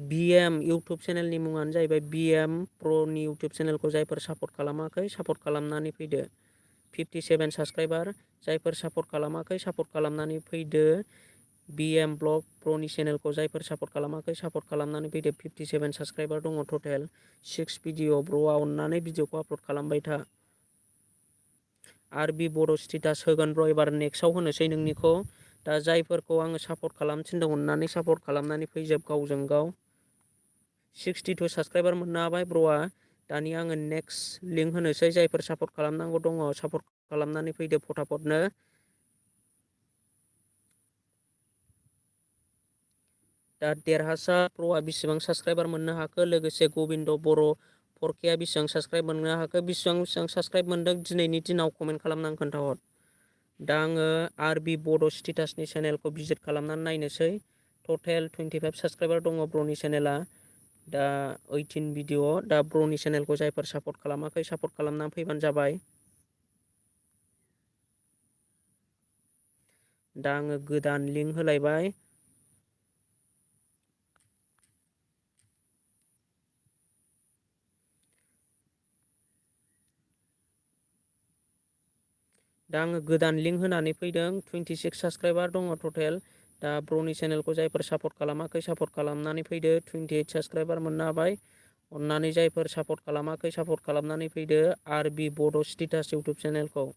BM इउटुब चेनेलनि मुङानो जाहैबाय BM प्र'नि इउटुब चेनेलखौ जायफोर सापर्ट खालामाखै सापर्ट खालामनानै फैदो। 57 साबस्क्राइबार जायफोर सापर्ट खालामाखै सापर्ट खालामनानै फैदो। BM ब्लग प्र'नि चेनेलखौ जायफोर सापर्ट खालामाखै सापर्ट खालामनानै फैदो। 57 साबस्क्राइबार दङ टटेल 6 भिडिअ ब्र'आ अननानै भिडिअखौ आपल'ड खालामबाय था। RB बड' स्टेटास होगोन ब्र' एबार नेक्स्टआव होनोसै नोंनिखौ। दा जायफोरखौ आङो सापर्ट खालामनो थिनदों अननानै सापर्ट खालामनानै फैजोब गावजों गाव। 62 साबस्क्राइबार मोननो हाबाय ब्र'आ। दानिया आङो नेक्स्ट लिंक होनोसै जायफोर सापर्ट खालामनांगौ दङ सापर्ट खालामनानै फैदो फटाफटनो। दा देरहासार प्र'आ बेसेबां साबस्क्राइबार मोननो हाखो लोगोसे गबिन्द बर' 4Kआ बेसेबां साबस्क्राइब मोननो हाखो बेसेबां साबस्क्राइब मोनदों दिनैनि दिनाव कमेन्ट खालामनानै खोन्थाहर। दा आङो RB बड' स्टेटासनि चेनेलखौ भिजिट खालामनानै नायनोसै। टटेल 25 साबस्क्राइबार दङ ब्र'नि चेनेला। दा 18 भिडिअ। दा ब्र'नि चेनेलखौ जायफोर सापर्ट खालामाखै सापर्ट खालामनानै फैबानो जाबाय। दा आङो गोदान लिंक होलायबाय। दा आङो गोदान लिंक होनानै फैदों। 26 साबस्क्राइबार दङ टटेल। दा ब्र'नि चेनेलखौ जायफोर सापर्ट खालामाखै सापर्ट खालामनानै फैदो। 28 साबस्क्राइबार मोननो हाबाय। अननानै जायफोर सापर्ट खालामाखै सापर्ट खालामनानै फैदो RB बड' स्टेटास इउटुब चेनेलखौ।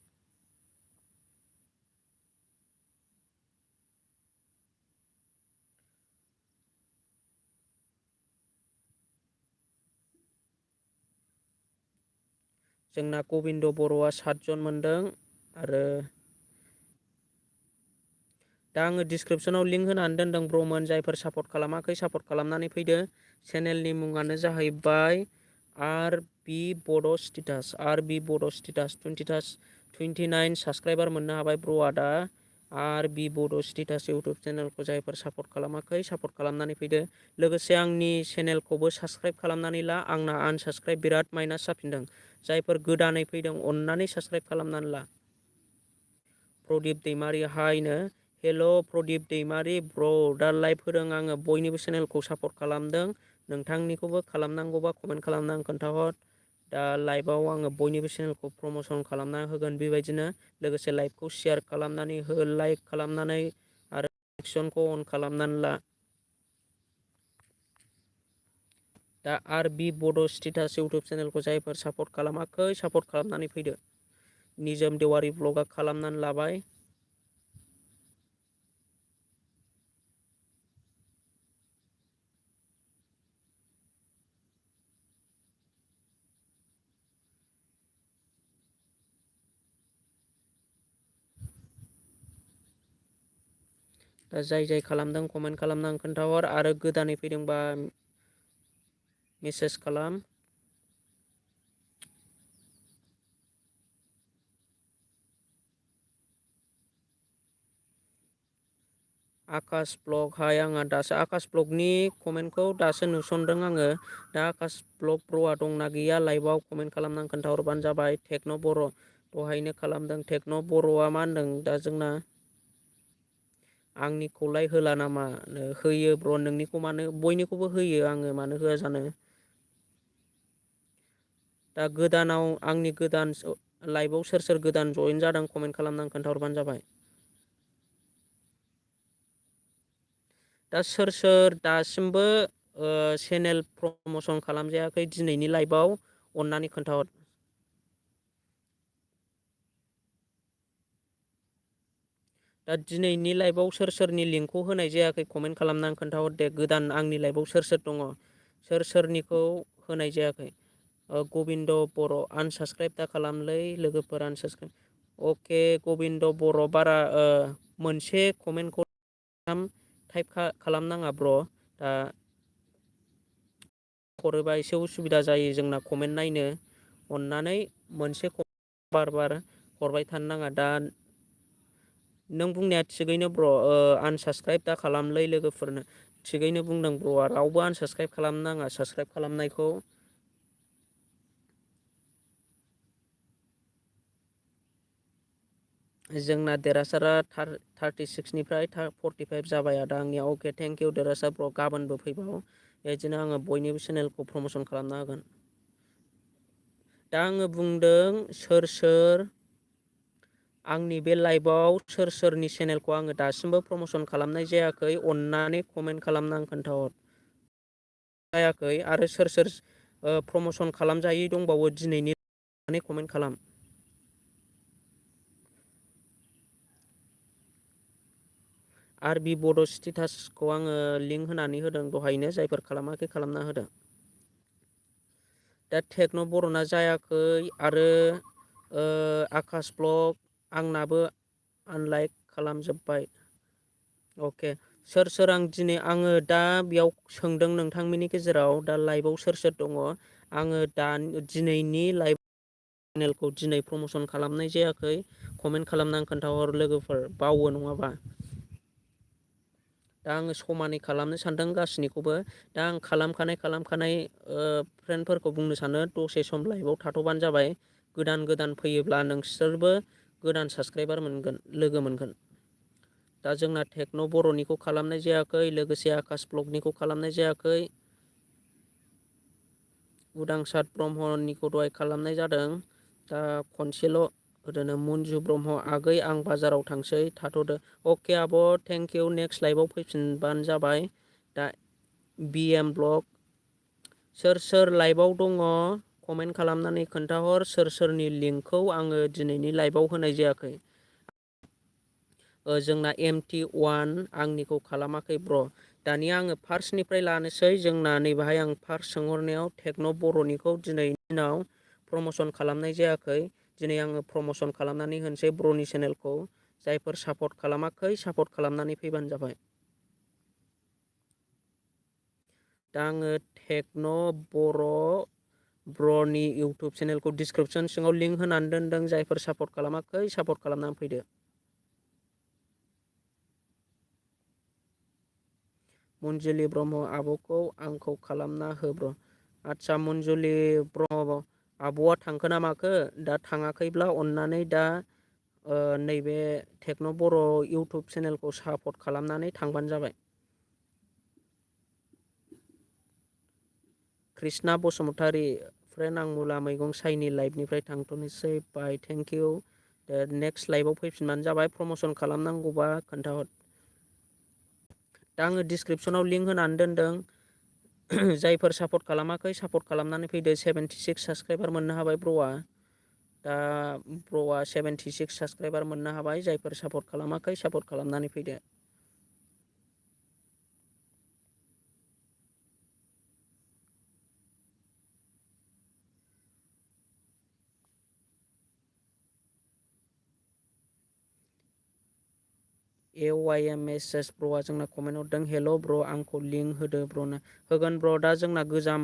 जोंना गबिन्द बर'आ 7 जन मोनदों। आरो दा आङो डिसक्रिपसनाव लिंक होनानै दोनदों ब्र'मोन जायफोर सापर्ट खालामाखै सापर्ट खालामनानै फैदो। चेनेलनि मुङानो जाहैबाय RB बड' स्टेटास। RB बड' स्टेटास 29 साबस्क्राइबार मोननो हाबाय ब्र'आ दा। RB बड' स्टेटास इउटुब चेनेलखौ जायफोर सापर्ट खालामाखै सापर्ट खालामनानै फैदो। लोगोसे आंनि चेनेलखौबो साबस्क्राइब खालामनानै ला। आंना आनसाबस्क्राइब बिराद माइनास जाफिनदों। जायफोर गोदानै फैदों अननानै साबस्क्राइब खालामनानै ला। प्रदिप दैमारि हायनो हेल' प्रदिप दैमारि ब्र' दा लाइभ होदों आङो बयनिबो चेनेलखौ सापर्ट खालामदों। नोंथांनिखौबो खालामनांगौबा कमेन्ट खालामनानै खोन्थाहर। दा लाइभआव आङो बयनिबो चेनेलखौ प्रमसन खालामना होगोन बेबायदिनो। लोगोसे लाइभखौ शेयार खालामनानै हो लाइक खालामनानै आरो नटिफिकेसनखौ अन खालामनानै ला। दा RB बड' स्टेटास इउटुब चेनेलखौ जायफोर सापर्ट खालामाखै सापर्ट खालामनानै फैदो। निजोम देवारि ब्लगआ खालामनानै लाबाय। दा जाय खालामदों कमेन्ट खालामना खोन्थाहर आरो गोदानै फैदोंबा मेसेज खालाम। आकाश ब्लग हाय आंहा दासो आकाश ब्लगनि कमेन्टखौ दासो नुसनदों आङो। दा आकाश ब्लग ब्र'आ दंना गैया लाइभआव कमेन्ट खालामनानै खोन्थाहरबानो जाबाय। टेक्न' बर' दहायनो खालामदों टेक्न' बर'आ मा होनदों दा जोंना आंनिखौलाय होला नामा होयो ब्र' नोंनिखौ मानो बयनिखौबो होयो आङो मानो होआ जानो। दा गोदानाव आंनि गोदान लाइभआव सोर गोदान जयेन जादों कमेन्ट खालामनानै खोन्थाहरबानो जाबाय। दा सोर दासिमबो चेनेल प्रमसन खालामजायाखै दिनैनि लाइभआव अननानै खोन्थाहर। दा दिनैनि लाइभआव सोरनि लिंकखौ होनाय जायाखै कमेन्ट खालामनानै खोन्थाहर दे गोदान आंनि लाइभआव सोर दङ सोरनिखौ होनाय जायाखै। गबिन्द बर' आनसाबसक्राइब दा खालामलै लोगोफोर आनसाबसक्राइब अके गबिन्द बर' बारा मोनसे कमेन्टखौ टाइप खालामनाङा ब्र' दा हरोबा एसे उसुबिदा जायो जोंना कमेन्ट नायनो अननानै मोनसे बार हरबाय थानो नाङा। दा नों बुंनाया थिगैनो ब्र' आनसाबसक्राइब दा खालामलै लोगोफोरनो थिगैनो बुंदों ब्र'आ रावबो आनसाबसक्राइब खालामनो नाङा साबसक्राइब खालामनायखौ। जोंना देरहासारा 36निफ्राय 45 जाबाय आदा आंनिया अके थेंक इउ देरहासार ब्र' गाबोनबो फैबाव बिदिनो आङो बयनिबो चेनेलखौ प्रमसन खालामना होगोन। दा आङो बुंदों सोर आंनि बे लाइभआव सोरनि चेनेलखौ आङो दासिमबो प्रमसन खालामनाय जायाखै अननानै कमेन्ट खालामना खोन्थाहर। जायाखै आरो सोर प्रमसन खालामजायै दंबावो दिनैनि कमेन्ट खालाम। आर बि बड' स्टेटासखौ आङो लिंक होनानै होदों दहायनो जायफोर खालामाखै खालामना होदों। दा टेक्न' बर'ना जायाखै आरो आकाश ब्लग आंनाबो आनलाइक खालामजोब्बाय। अके सोर आं दिनै आङो दा बेयाव सोंदों नोंथांमोननि गेजेराव दा लाइभआव सोर दङ आङो दिनैनि लाइभ चेनेलखौ दिनै प्रमसन खालामनाय जायाखै कमेन्ट खालामनानै खोन्थाहर लोगोफोर बावो नङाबा। दा आङो समानै खालामनो सानदों गासैनिखौबो दा आं खालामखानाय फ्रेन्डफोरखौ बुंनो सानो दसे सम लाइभआव थाथ'बानो जाबाय। गोदान फैयोब्ला नोंसोरबो गोदान साबसक्राइबार मोनगोन लोगो मोनगोन। दा जोंना टेक्न' बर'निखौ खालामनाय जायाखै लोगोसे आकाश ब्लगनिखौ खालामनाय जायाखै। उदांसार ब्रह्मनिखौ दहाय खालामनाय जादों दा खनसेल' ओरैनो मन्जु ब्रह्म आगै आं बाजाराव थांसै थाथ'दो अके आब' थेंक इउ नेक्स्ट लाइभआव फैफिनबानो जाबाय। दा बि एम ब्लग सोर लाइभआव दङ कमेन्ट खालामनानै खोन्थाहर सोरनि लिंकखौ आङो दिनैनि लाइभआव होनाय जायाखै। जोंना MT1 आंनिखौ खालामाखै ब्र'। दानिया आङो फार्स्टनिफ्राय लानोसै जोंना नैबाहाय आं फार्स्ट सोंहरनायाव टेक्न' बर'निखौ दिनैनि दिनाव प्रमसन खालामनाय जायाखै दिनै आङो प्रमसन खालामनानै होनोसै ब्र'नि चेनेलखौ जायफोर सापर्ट खालामाखै सापर्ट खालामनानै फैबानो जाबाय। दा आङो टेक्न' बर' ब्र'नि इउटुब चेनेलखौ डिसक्रिपसन सिङाव लिंक होनानै दोनदों जायफोर सापर्ट खालामाखै सापर्ट खालामनानै फैदो। मन्जुलि ब्रह्म आब'खौ आंखौ खालामना हो ब्र'। आदसा मन्जुलि ब्रह्म आब'आ थांखो ना माखो दा थाङाखैब्ला अननानै दा नैबे टेक्न' बर' इउटुब चेनेलखौ सापर्ट खालामनानै थांबानो जाबाय। कृष्णा बसुमतारी फ्रेन्ड आं मुला मैगं साइनि लाइभनिफ्राय थांथ'नोसै बाय थेंक इउ। नेक्स्ट लाइभआव फैफिनबानो जाबाय प्रमसन खालामनांगौबा खोन्थाहर। दा आङो डिसक्रिपसनाव लिंक होनानै दोनदों जायफोर सापर्ट खालामाखै सापर्ट खालामनानै फैदो 76 साबसक्राइबार मोननो हाबाय ब्र'आ। दा ब्र'आ 76 साबसक्राइबार मोननो हाबाय जायफोर सापर्ट खालामाखै सापर्ट खालामनानै फैदो। AYMSS ब्र'आ जोंना कमेन्ट हरदों हेल' ब्र' आंखौ लिंक होदो ब्र'नो होगोन ब्र' दा जोंना गोजाम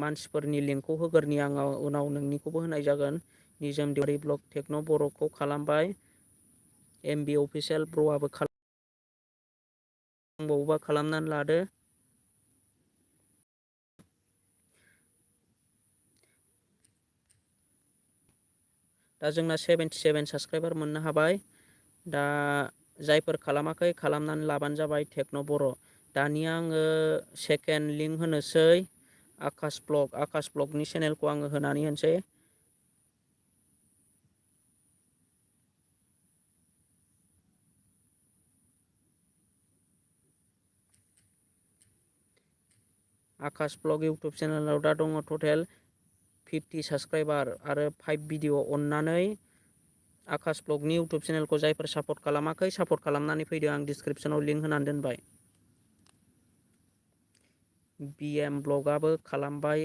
मानसिफोरनि लिंकखौ होगोरनि आङो उनाव नोंनिखौबो होनाय जागोन निजोम देवारि ब्लग टेक्न' बर'खौ खालामबाय MB अफिसियेल ब्र'आबो खालामबावोबा खालामनानै लादो दा जोंना 77 साबस्क्राइबार मोननो हाबाय दा जायफोर खालामाखै खालामनानै लाबानो जाबाय टेक्न' बर' दानिया आङो सेकेन्ड लिंक होनोसै आकाश ब्लगनि चेनेलखौ आङो होनानै होनोसै आकाश ब्लग इउटुब चेनेलाव दा दङ टटेल 50 साबस्क्राइबार आरो 5 भिडिअ अननानै आकाश ब्लगनि इउटुब चेनेलखौ जायफोर सापर्ट खालामाखै सापर्ट खालामनानै फैदो आं डिसक्रिपसनाव लिंक होनानै दोनबाय BM ब्लगआबो खालामबाय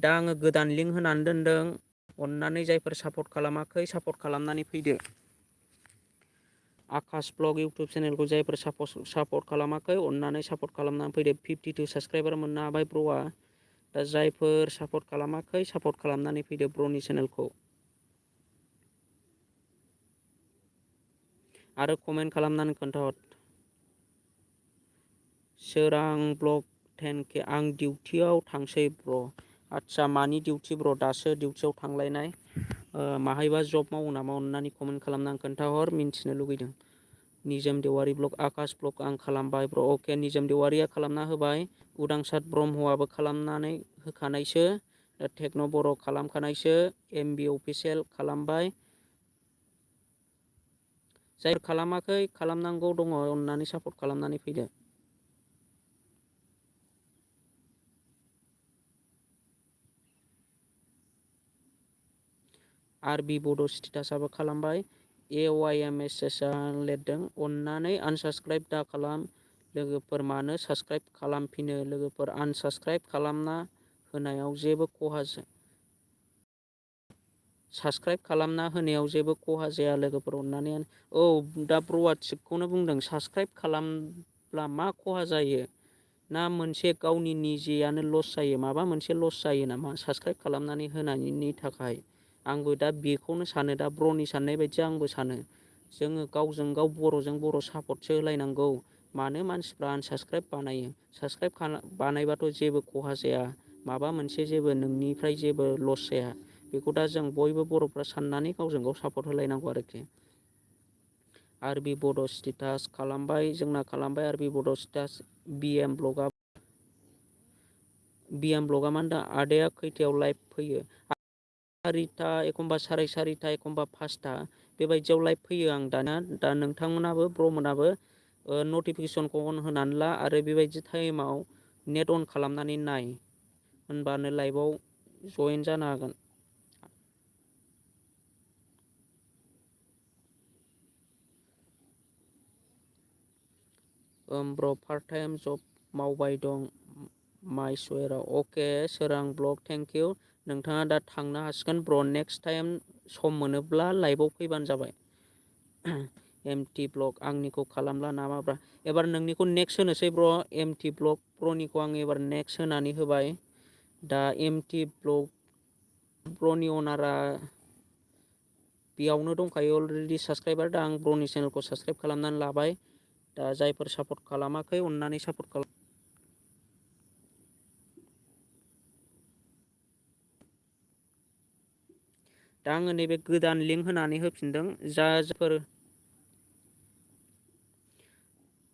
दा आङो गोदान लिंक होनानै दोनदों अननानै जायफोर सापर्ट खालामाखै सापर्ट खालामनानै फैदो आकाश ब्लग इउटुब चेनेलखौ जायफोर सापर्ट खालामाखै अननानै सापर्ट खालामनानै फैदो 52 साबस्क्राइबार मोननो हाबाय ब्र'आ दा जायफोर सापर्ट खालामाखै सापर्ट खालामनानै फैदो ब्र'नि चेनेलखौ आरो कमेन्ट खालामनानै खोन्थाहर सोरां ब्लग 10K आं डिउटियाव थांसै ब्र' आदसा मानि डिउटि ब्र' दासो डिउटियाव थांलायनाय माहायबा जब मावो नामा अननानै कमेन्ट खालामनानै खोन्थाहर मिन्थिनो लुगैदों निजोम देवारि ब्लग आकाश ब्लग आं खालामबाय ब्र' अके निजोम देवारिया खालामना होबाय उदांसार ब्रह्मआबो खालामनानै होखानायसो टेक्न' बर' खालामखानायसो MB अफिसियेल खालामबाय जाय खालामाखै खालामनांगौ दङ अननानै सापर्ट खालामनानै फैदो RB बड' स्टेटासआबो खालामबाय AYMSS लिरदों अननानै आनसाबस्क्राइब दा खालाम लोगोफोर मानो साबस्क्राइब खालामफिनो लोगोफोर आनसाबस्क्राइब खालामना होनायाव जेबो खहा साबस्क्राइब खालामना होनायाव जेबो खहा जाया लोगोफोर अननानै औ दा ब्र'आ थिगखौनो बुंदों साबस्क्राइब खालामब्ला मा खहा जायो ना मोनसे गावनि निजेयानो लस जायो माबा मोनसे लस जायो नामा साबस्क्राइब खालामनानै होनायनि थाखाय आंबो दा बेखौनो सानो दा ब्र'नि साननाय बायदि आंबो सानो जोङो गावजों गाव बर'जों बर' सापर्टसो होलायनांगौ मानो मानसिफ्रा आनसाबस्क्राइब बानायो साबस्क्राइब बानायबाथ' जेबो खहा जाया माबा मोनसे जेबो नोंनिफ्राय जेबो लस जाया बेखौ दा जों बयबो बर'फ्रा साननानै गावजों गाव सापर्ट होलायनांगौ आरोखि RB बड' स्टेटास खालामबाय जोंना खालामबाय RB बड' स्टेटास BM ब्लगआ मा होनदों आदाया खैथायाव लाइभ फैयो 4ता एखमबा 4:30 एखमबा 5ता बेबायदियाव लाइभ फैयो आं दाना दा नोंथांमोनाबो ब्र'मोनाबो नटिफिकेसनखौ अन होनानै ला आरो बेबायदि टाइमाव नेट अन खालामनानै नाय होनबानो लाइभआव जयेन जानो हागोन ब्र' पार्ट टाइम जब मावबाय दं माइसवेराव अके सोरां ब्लग थेंक इउ नोंथाङा दा थांनो हासिगोन ब्र' नेक्स्ट टाइम सम मोनोब्ला लाइभआव फैबानो जाबाय MT ब्लग आंनिखौ खालामला नामाब्रा एबार नोंनिखौ नेक्स्ट होनोसै ब्र' MT ब्लग ब्र'निखौ आं एबार नेक्स्ट होनानै होबाय दा MT ब्लग ब्र'नि अनारा बेयावनो दंखायो अलरेडि साबस्क्राइबार दा आं ब्र'नि चेनेलखौ साबस्क्राइब खालामनानै लाबाय दा जायफोर सापर्ट खालामाखै अननानै सापर्ट खालाम दा आङो नैबे गोदान लिंक होनानै होफिनदों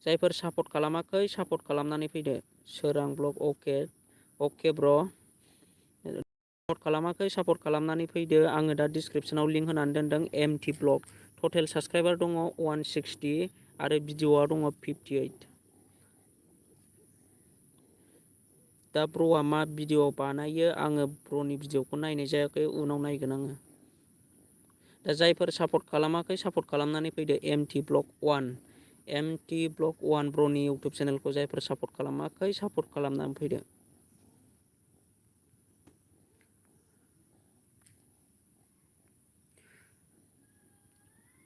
जायफोर सापर्ट खालामाखै सापर्ट खालामनानै फैदो सोरां ब्लग अके ब्र' सापर्ट खालामाखै सापर्ट खालामनानै फैदो आङो दा डिसक्रिपसनाव लिंक होनानै दोनदों MT ब्लग टटेल साबस्क्राइबार दङ 160 आरो भिडिअआ दङ 58 दा ब्र'आ मा भिडिअ बानायो आङो ब्र'नि भिडिअखौ नायनाय जायाखै उनाव नायगोन आङो दा जायफोर सापर्ट खालामाखै सापर्ट खालामनानै फैदो MT ब्लग 1 ब्र'नि इउटुब चेनेलखौ जायफोर सापर्ट खालामाखै सापर्ट खालामनानै फैदो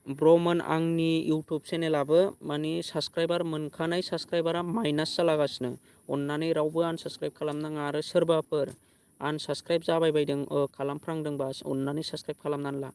ब्रमोन आंनि इउटुब चेनेलाबो माने साबस्क्राइबार मोनखानाय साबस्क्राइबारा माइनास जालागासिनो। अन्नानै रावबो आनसाबस्क्राइब खालामनाङा आरो सोरबाफोर आनसाबस्क्राइब जाबाय बायदों खालामफ्रांदोंबा अन्नानै साबस्क्राइब खालामनानै ला।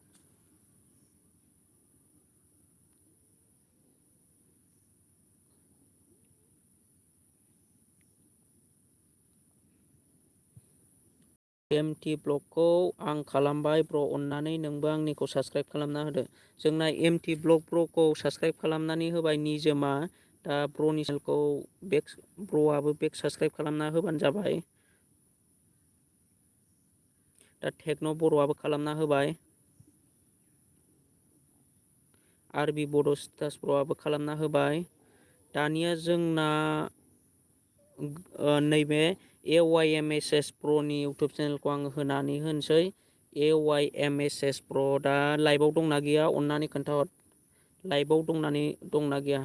एमटि ब्लगखौ आं खालामबाय ब्र अन्नानै नोंबो आंनिखौ साबस्क्राइब खालामना होदो। जोंना एमटि ब्लग ब्रखौ साबस्क्राइब खालामनानै होबाय निजोमा। दा ब्रनि चेनेलखौ ब्रआबो बेक साबस्क्राइब खालामना होबानो जाबाय। दा टेक्न' बर'आबो खालामना होबाय। आरबि बड' स्टास ब्र'आबो खालामना होबाय। दानिया जोंना नैबे AYMSS प्र'नि इउटुब चेनेलखौ आङो होनानै होनोसै। AYMSS प्र' दा लाइभआव दंना गैया अन्नानै खोन्थाहर। लाइभआव दंना गैया?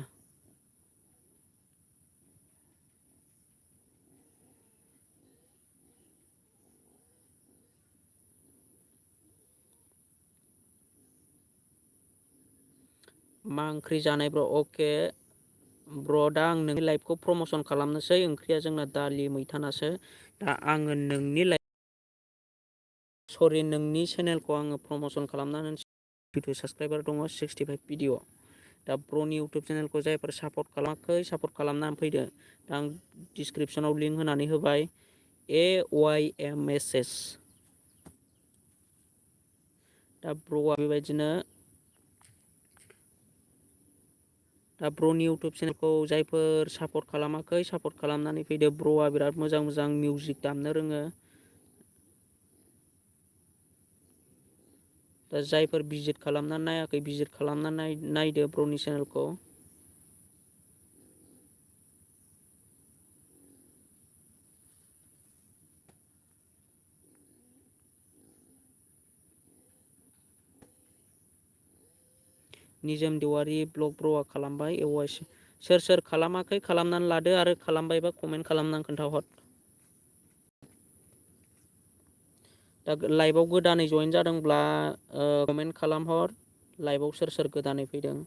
मा ओंख्रि जानाय ब्र? अके ब्र दा आं नोंनि लाइभखौ प्रमसन खालामनोसै। ओंख्रिया जोंना दालि मैथा नासो। दा आङो नोंनि नोंनि चेनेलखौ आङो प्रमसन खालामना होनोसै। भिडिअ साबसक्राइबार दङ 65 भिडिअ। दा ब्र'नि इउटुब चेनेलखौ जायफोर सापर्ट खालामाखै सापर्ट खालामनानै फैदो। दा आं डिसक्रिपसनाव लिंक होनानै होबाय AYMSS। दा ब्र'आ बेबायदिनो दा ब्र'नि इउटुब चेनेलखौ जायफोर सापर्ट खालामाखै सापर्ट खालामनानै फैदो। ब्र'आ बिराद मोजां मोजां मिउजिक दामनो रोङो। दा जायफोर भिजिट खालामनानै नायाखै भिजिट खालामनानै नायदो ब्र'नि चेनेलखौ। निजोम देवारि ब्लग ब्र'आ खालामबाय। सोर सोर खालामाखै खालामनानै लादो आरो खालामबायबा कमेन्ट खालामनानै खोन्थाहर। दा लाइभआव गोदानै जइेन जादोंब्ला कमेन्ट खालामहर। लाइभआव सोर सोर गोदानै फैदों।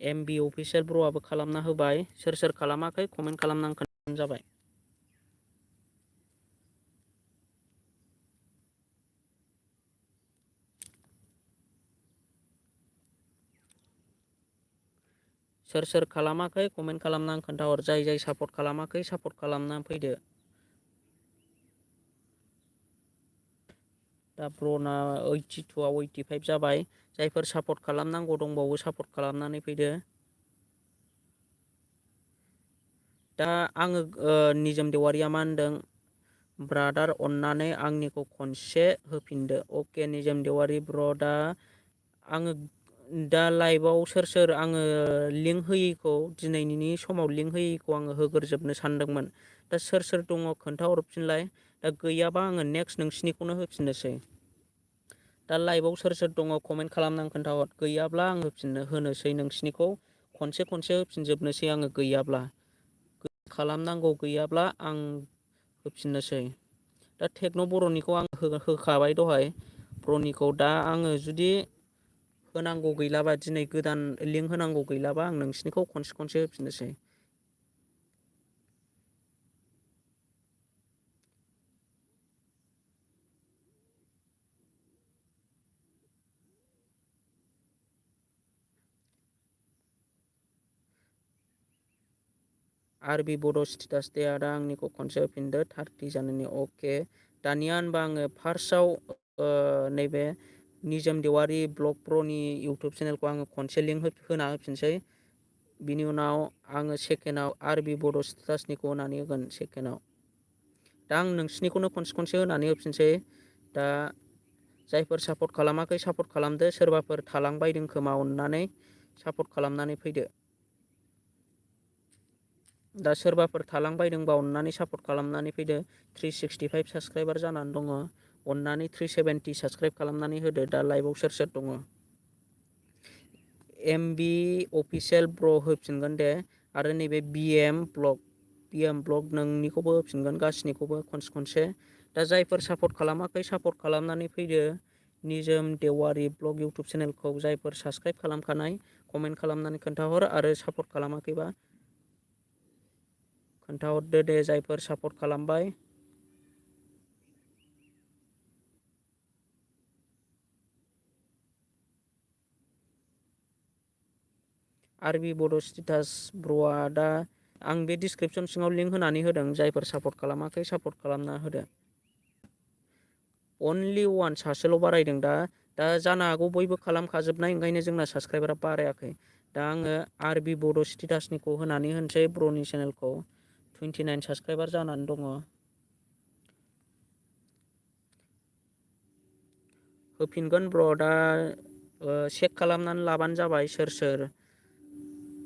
MB अफिसियेल ब्र'आबो खालामना होबाय। सोर सोर खालामाखै कमेन्ट खालामनानै खोन्थाबानो जाबाय। सोर सोर खालामाखै कमेन्ट खालामनानै खोन्थाहर। जाय जाय सापर्ट खालामाखै सापर्ट खालामनानै फैदो। दा ब्र'ना 82आव 85 जाबाय। जायफोर सापर्ट खालामनांगौ दंबावो सापर्ट खालामनानै फैदो। दा आङो निजोम देवारिया मा होनदों? ब्रादार अन्नानै आंनिखौ खनसे होफिनदो। अके निजोम देवारि ब्र दा आङो दा लाइभआव सोर सोर आङो लिंक होयैखौ दिनैनि समाव लिंक होयैखौ आङो होग्रोजोबनो सानदोंमोन। दा सोर सोर दङ खोन्थाहरफिनलाय। दा गैयाबा आङो नेक्स्ट नोंसिनिखौनो होफिननोसै। दा लाइभआव सोर सोर दङ कमेन्ट खालामनानै खोन्थाहर। गैयाब्ला आं होनोसै नोंसिनिखौ। खनसे खनसे होफिनजोबनोसै आङो गैयाब्ला। खालामनांगौ गैयाब्ला आं होफिननोसै। दा टेक्न' बर'निखौ आं होखाबाय दहाय। ब्र'निखौ दा आङो जुदि होनांगौ गैलाबा दिनै गोदान लिंक होनांगौ गैलाबा आं नोंसिनिखौ खनसे खनसे होफिननोसै। आरबि बड' स्टेटास दे आदा आंनिखौ खनसे होफिनदो 30 जानायनि। अके दानिया होनबा आङो फार्स्टआव नैबे निजोम देवारि ब्लग ब्र'नि इउटुब चेनेलखौ आङो खनसे लिंक होना होफिनसै। बिनि उनाव आङो सेकेन्डआव आरबि बड' स्टेटासनिखौ होनानै होगोन सेकेन्डआव। दा आं नोंसिनिखौनो खनसे खनसे होनानै होफिनसै। दा जायफोर सापर्ट खालामाखै सापर्ट खालामदो। सोरबाफोर थालांबायदों खोमा अननानै सापर्ट खालामनानै फैदो। दा सोरबाफोर थालांबायदोंबा अननानै सापर्ट खालामनानै फैदो। 365 साबस्क्राइबार जानानै दङ। अननानै 370 साबस्क्राइब खालामनानै होदो। दा लाइभआव सोर सोर दङ। MB अफिसियेल ब्र होफिनगोन दे आरो नैबे BM ब्लग नोंनिखौबो होफिनगोन गासिनिखौबो खनसे दा जायफोर सापर्ट खालामाखै सापर्ट खालामनानै फैदो निजोम देवारि ब्लग इउटुब चेनेलखौ जायफोर साबस्क्राइब खालामखानाय कमेन्ट खालामनानै खोन्थाहर आरो सापर्ट खालामाखैबा खोन्थाहरदो दे जायफोर सापर्ट खालामबाय आरबि बड' स्टेटास ब्र'आ दा आं बे डिसक्रिपसन सिङाव लिंक होनानै होदों जायफोर सापर्ट खालामाखै सापर्ट खालामना होदो अनलि वान सासेल' बारायदों दा जानो हागौ बयबो खालामखाजोबनाय ओंखायनो जोंना साबस्क्राइबारा बारायाखै दा आङो आरबि बड' स्टेटासनिखौ होनानै होनसै ब्र'नि चेनेलखौ 29 साबस्क्राइबार जानानै दङ होफिनगोन ब्र' दा चेक खालामनानै लाबानो जाबाय सोर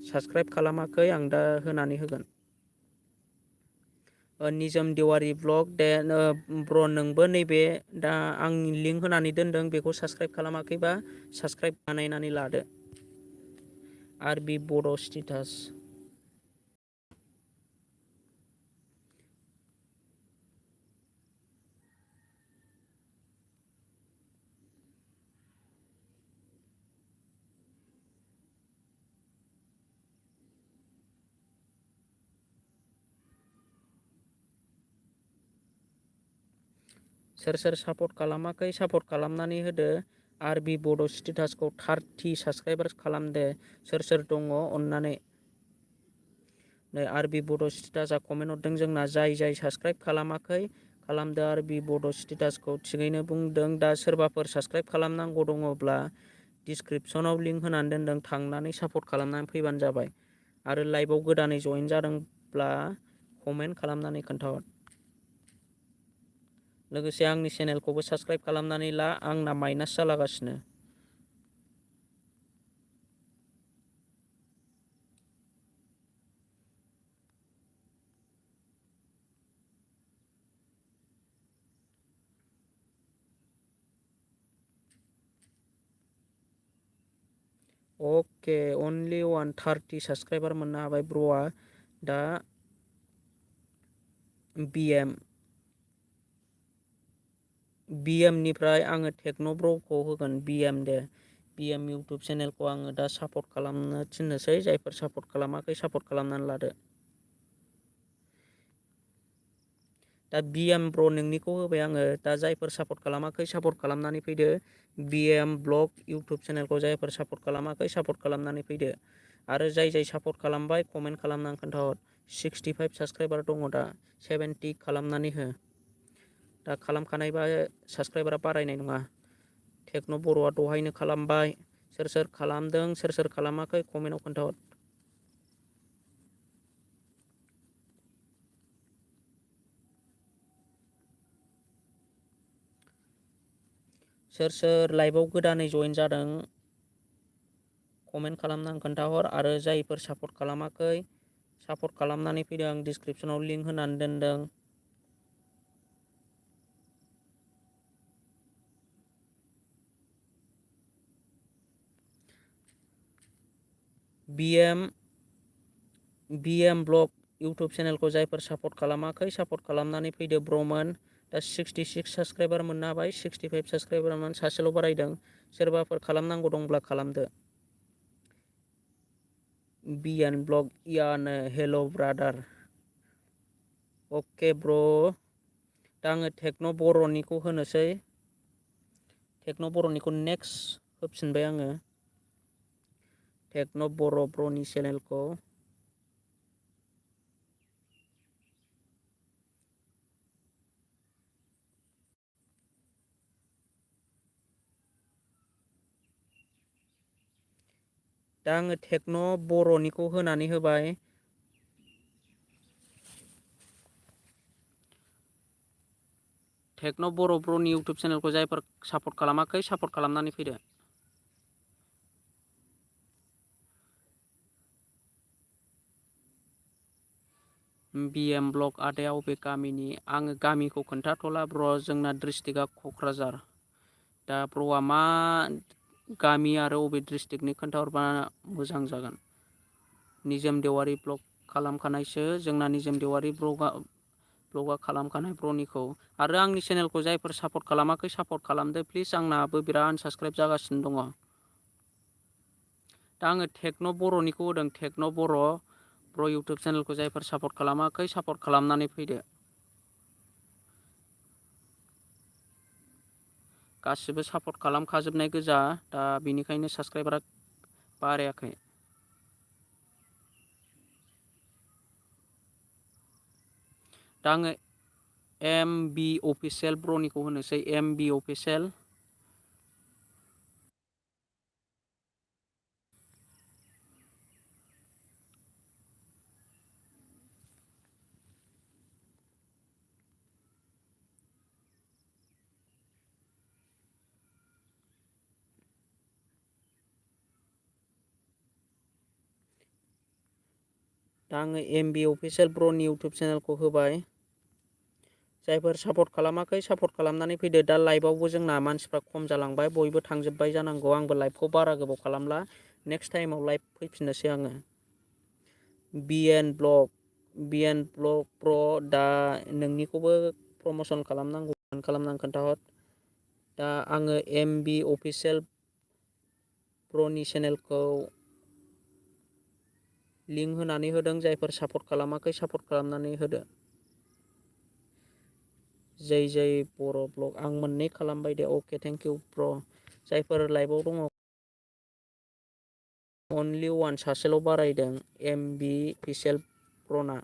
साबस्क्राइब खालामाखै आं दा होनानै होगोन निजोम देवारि ब्लग दे ब्र' नोंबो नैबे दा आं लिंक होनानै दोनदों बेखौ साबस्क्राइब खालामाखैबा साबस्क्राइब बानायनानै लादो आरबि बड' स्टेटास सोर सापर्ट खालामाखै सापर्ट खालामनानै होदो आरबि बड' स्टेटासखौ 30 साबस्क्राइबार खालामदो सोर दङ अननानै नै आरबि बड' स्टेटासआ कमेन्ट हरदों जोंना जाय साबस्क्राइब खालामाखै खालामदो आरबि बड' स्टेटासखौ थिगैनो बुंदों दा सोरबाफोर साबस्क्राइब खालामनांगौ दङब्ला डिसक्रिपसनाव लिंक होनानै दोनदों थांनानै सापर्ट खालामनानै फैबानो जाबाय आरो लाइभआव गोदानै जइन जादोंब्ला कमेन्ट खालामनानै खोन्थाहर लोगोसे आंनि चेनेलखौबो साबस्क्राइब खालामनानै ला आंना माइनास जालागासिनो अके अनलि 130 साबस्क्राइबार मोननो हाबाय ब्र'आ दा BM निफ्राय आङो टेक्न' ब्र'खौ होगोन BM दे BM इउटुब चेनेलखौ आङो दा सापर्ट खालामनो थिननोसै जायफोर सापर्ट खालामाखै सापर्ट खालामनानै लादो दा BM ब्र' नोंनिखौ होबाय आङो दा जायफोर सापर्ट खालामाखै सापर्ट खालामनानै फैदो BM ब्लग इउटुब चेनेलखौ जायफोर सापर्ट खालामाखै सापर्ट खालामनानै फैदो आरो जाय सापर्ट खालामबाय कमेन्ट खालामनानै खोन्थाहर 65 साबस्क्राइबार दङ दा 70 खालामनानै हो दा खालामखानायबा साबस्क्राइबारा बारायनाय नङा टेक्न' बर'आ दहायनो खालामबाय सोर खालामदों सोर खालामाखै कमेन्टआव खोन्थाहर सोर लाइभआव गोदानै जइन जादों कमेन्ट खालामनानै खोन्थाहर आरो जायफोर सापर्ट खालामाखै सापर्ट खालामनानै फैदों आं डिसक्रिपसनाव लिंक होनानै दोनदों BM ब्लग इउटुब चेनेलखौ जायफोर सापर्ट खालामाखै सापर्ट खालामनानै फैदो ब्र'मोन दा 66 साबस्क्राइबार मोननो हाबाय 65 साबस्क्राइबारमोन सासेल' बारायदों सोरबाफोर खालामनांगौ दंब्ला खालामदो BN ब्लग यानो हेल' ब्रादार अके ब्र' दा आङो टेक्न' बर'निखौ होनोसै टेक्न' बर'निखौ नेक्स्ट होफिनबाय आङो टेक्न' बर' ब्र'नि चेनेलखौ दा आङो टेक्न' बर'निखौ होनानै होबाय टेक्न' बर' ब्र'नि इउटुब चेनेलखौ जायफोर सापर्ट खालामाखै सापर्ट खालामनानै फैदो BM ब्लग आदाया अबे गामिनि आङो गामिखौ खोन्थाथ'ला ब्र' जोंना डिस्ट्रिक्टआ क'क्राझार दा ब्र'आ मा गामि आरो अबे डिस्ट्रिक्टनि खोन्थाहरबा मोजां जागोन। निजोम देवारि ब्लग खालामखानायसो, जोंना निजोम देवारि ब्लगा खालामखानाय ब्रनिखौ। आरो आंनि चेनेलखौ जायफोर सापर्ट खालामाखै सापर्ट खालामदो प्लिज, आंनाबो बिराद आनसाबस्क्राइब जागासिनो दङ। दा आङो टेक्न' बर'निखौ होदों, टेक्न' बर' इउटुब चेनेलखौ जायफोर सापर्ट खालामाखै सापर्ट खालामनानै फैदो। गासिबो सापर्ट खालामखाजोबनाय गोजा, दा बेनिखायनो साबस्क्राइबारा बारायाखै। दा आङो MB अफिसियेल ब्रनिखौ होनोसै, MB अफिसियेल। दा आङो MB अफिसियेल ब्रनि इउटुब चेनेलखौ होबाय। जायफोर सापर्ट खालामाखै सापर्ट खालामनानै फैदो। दा लाइभआवबो जोंना मानसिफ्रा खम जालांबाय, बयबो थांजोब्बाय जानांगौ। आंबो लाइभखौ बारा गोबाव खालामला, नेक्स्ट टाइमाव लाइभ फैफिननोसै आङो। BN ब्लग प्र, दा नोंनिखौबो प्रमसन खालामनांगौ खालामनानै खोन्थाहर। दा आङो MB अफिसियेल ब्रनि चेनेलखौ लिंक होनानै होदों, जायफोर सापर्ट खालामाखै सापर्ट खालामनानै होदो। जै बर' ब्लग, आं मोननै खालामबाय दे, अके थेंक इउ ब्र। जायफोर लाइभआव दङ अनलि वान, सासेल' बारायदों, MB अफिसियेल ब्रना।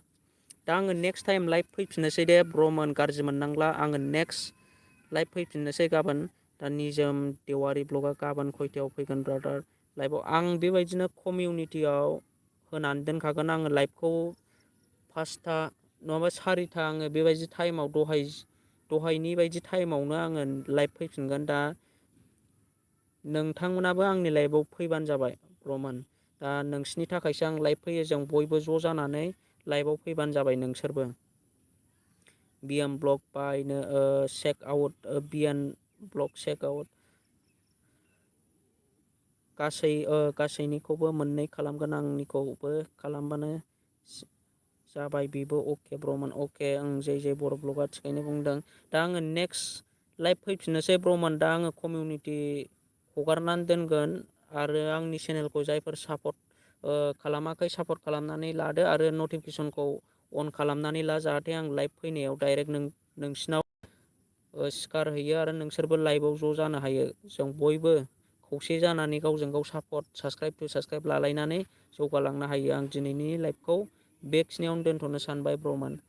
दा आङो नेक्स्ट टाइम लाइभ फैफिननोसै दे ब्रमोन, गाज्रि मोननांला। आङो नेक्स्ट लाइभ फैफिननोसै गाबोन। दा निजोम देवारि ब्लगा गाबोन खयथायाव फैगोन ब्रादार लाइभआव? आं बेबायदिनो कमिउनिटियाव होनानै दोनखागोन। आङो लाइभखौ 5था नङाबा 4था, आङो बेबायदि टाइमाव दहायनि बायदि टाइमावनो आङो लाइभ फैफिनगोन। दा नोंथांमोनाबो आंनि लाइभआव फैबानो जाबाय ब्रमोन। दा नोंसिनि थाखायसो आं लाइभ फैयो, जों बयबो ज' जानानै लाइभआव फैबानो जाबाय नोंसोरबो। BN ब्लग बायनो check out, BN blog check out. गासैनिखौबो मोननै खालामगोन, आंनिखौबो खालामबानो जाबाय बेबो। अके ब्रमोन, अके। जै बर' ब्लगआ थिगैनो बुंदों। दा आङो नेक्स्ट लाइभ फैफिननोसै ब्रमोन। दा आङो कमिउनिटि हगारनानै दोनगोन, आरो आंनि चेनेलखौ जायफोर सापर्ट खालामाखै सापर्ट खालामनानै लादो, आरो नटिफिकेसनखौ अन खालामनानै ला, जाहाथे आं लाइभ फैनायाव डाइरेक्ट नोंसिनाव सिखार हैयो, आरो नोंसोरबो लाइभआव ज' जानो हायो। जों बयबो खौसे जानानै गावजों गाव सापर्ट, साबस्क्राइब टु साबस्क्राइब लालायनानै जौगालांनो हायो। आं दिनैनि लाइभखौ बेखिनियावनो दोनथ'नो सानबाय ब्रमोन।